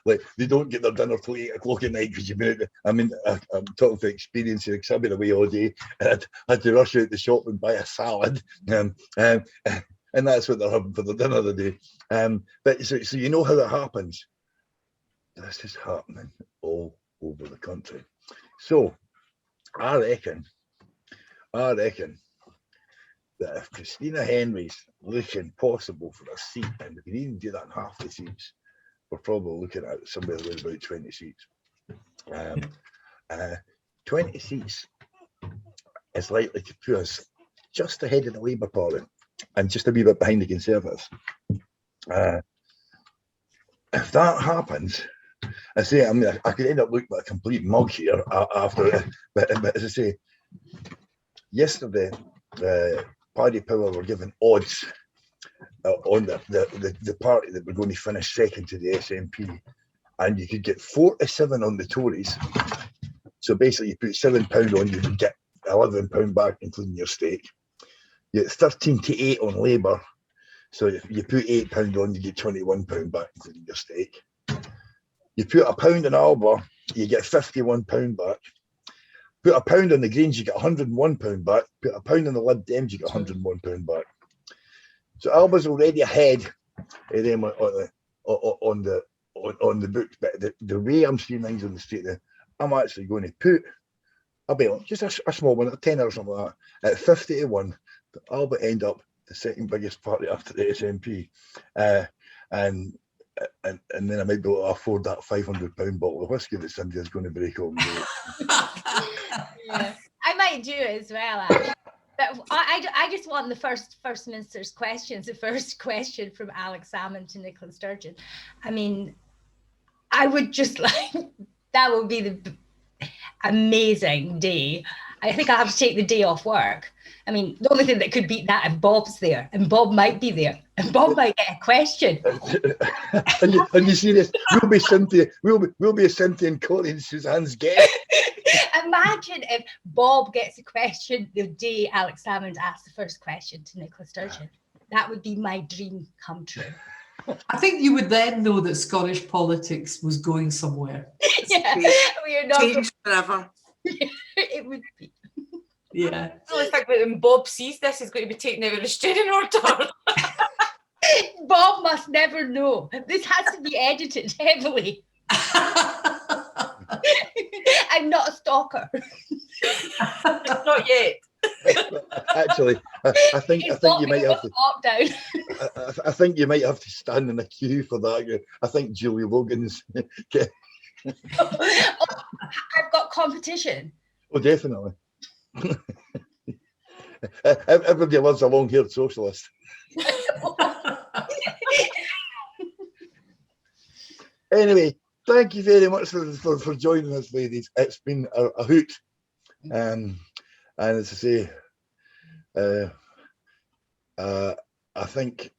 Like they don't get their dinner till 8 o'clock at night because you've been out. I mean, I'm talking from experience here because I've been away all day and I had to rush out the shop and buy a salad. And that's what they're having for the dinner of the day. But so you know how it happens. This is happening all over the country. So I reckon that if Christina Henry's looking possible for a seat, and if you even do that in half the seats, we're probably looking at somewhere around about 20 seats. 20 seats is likely to put us just ahead of the Labour Party and just a wee bit behind the Conservatives. If that happens, I say, I mean, I could end up looking like a complete mug here after it, but as I say, yesterday, Paddy Power were given odds on the party that were going to finish second to the SNP, and you could get 47 on the Tories. So basically, you put £7 on, you would get £11 back, including your stake. You get 13 to 8 on Labour. So if you put £8 on, you get £21 back, including your stake. You put £1 in ALBA, you get £51 back. Put £1 on the Greens, you get £101 back. Put £1 on the Lib Dems, you get £101 back. So ALBA's already ahead of them on the books. But the way I'm seeing things on the street there, I'm actually going to put, I'll be on just a small one, a tenner or something like that, at 50 to 1. ALBA end up the second biggest party after the SNP. And then I might be able to afford that £500 bottle of whiskey that Cynthia's going to break on me. Yeah, I might do it as well, actually. But I just want the first minister's questions. The first question from Alex Salmon to Nicola Sturgeon. I mean, I would just like, that would be the amazing day. I think I'll have to take the day off work. I mean, the only thing that could beat that if Bob's there, and Bob might be there, and Bob might get a question. and you see this, we'll be Cynthia, we'll be Cynthia and Corri and Suzanne's guest. Imagine if Bob gets a question the day Alex Salmond asked the first question to Nicola Sturgeon. That would be my dream come true. I think you would then know that Scottish politics was going somewhere. Yeah, we are not Change forever. It would be. I Yeah. always think that when Bob sees this, he's going to be taken out of a restraining order. Bob must never know. This has to be edited heavily. I'm not a stalker. Not yet. Actually, I think you might have to. Lockdown. I think you might have to stand in a queue for that. I think Julie Logan's. I've got competition. Oh, definitely. Everybody loves a long-haired socialist. Anyway, thank you very much for joining us, ladies. It's been a hoot. And as I say, I think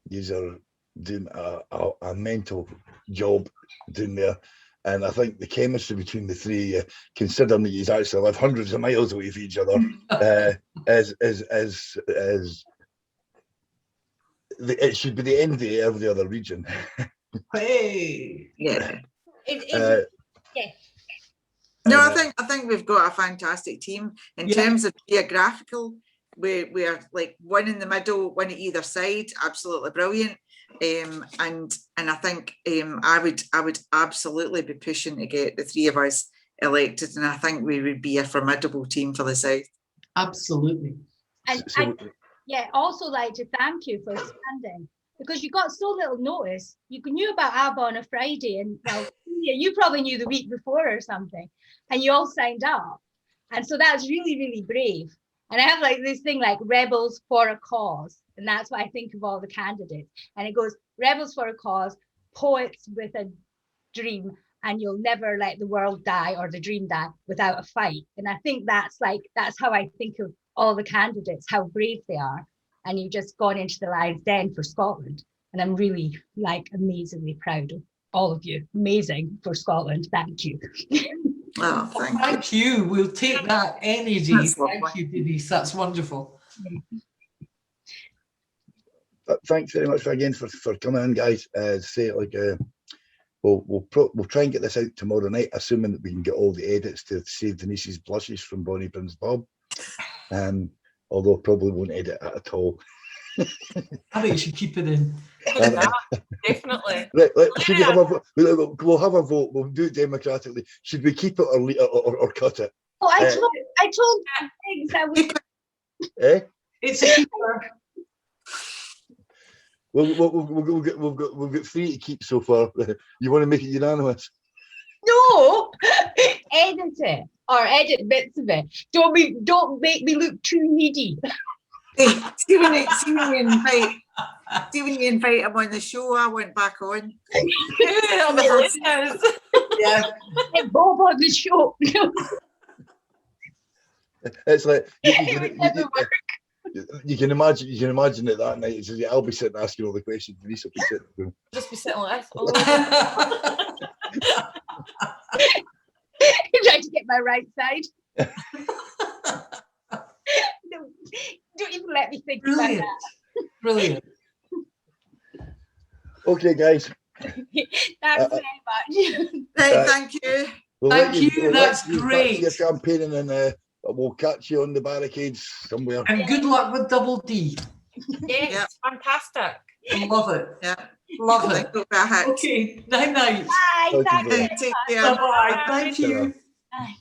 these are doing a mental job down there. And I think the chemistry between the three, considering that you actually live hundreds of miles away from each other, it should be the envy of every other region. Hey. Yeah. Yeah. No, I think we've got a fantastic team in terms of geographical. We're like one in the middle, one at either side. Absolutely brilliant. And I think I would absolutely be pushing to get the three of us elected, and I think we would be a formidable team for the South. Absolutely. And I'd also like to thank you for standing, because you got so little notice. You knew about ALBA on a Friday, and well, you probably knew the week before or something, and you all signed up. And so that's really, really brave. And I have like this thing like Rebels for a Cause. And that's what I think of all the candidates. And it goes Rebels for a Cause, Poets with a Dream, and You'll Never Let the World Die or the Dream Die Without a Fight. And I think that's how I think of all the candidates, how brave they are. And you've just gone into the lion's den for Scotland. And I'm really like amazingly proud of all of you. Amazing for Scotland. Thank you. Oh, thank you. We'll take that any day. Thank you, Denise. That's wonderful. thanks very much again for coming in, guys. Say like we'll try and get this out tomorrow night, assuming that we can get all the edits to save Denise's blushes from Bonnie Prince Bob. Although probably won't edit it at all. I think you should keep it in. Definitely. Right, should we have a vote? We'll have a vote. We'll do it democratically. Should we keep it or cut it? Oh, I told things I was. It's a keeper. We'll get 3 to keep so far. You want to make it unanimous? No, edit it or edit bits of it. Don't make me look too needy. See when you invite him on the show, I went back on. Yeah. Get Bob on the show. It's like you can imagine it that night. It's just, I'll be sitting asking all the questions. Denise will be sitting. Just be sitting like this. Trying to get my right side. Don't even let me think about that. Brilliant. Okay, guys. Thanks very much. Right, thank you. Thank you. That's great. Your campaigning, and we'll catch you on the barricades somewhere. And good luck with Double D. Yes, Yeah. fantastic. Love it. Yeah. Love it. Okay. Okay. Night night. Bye. Okay, Thanks. Take care. Bye bye. Thank you. Bye.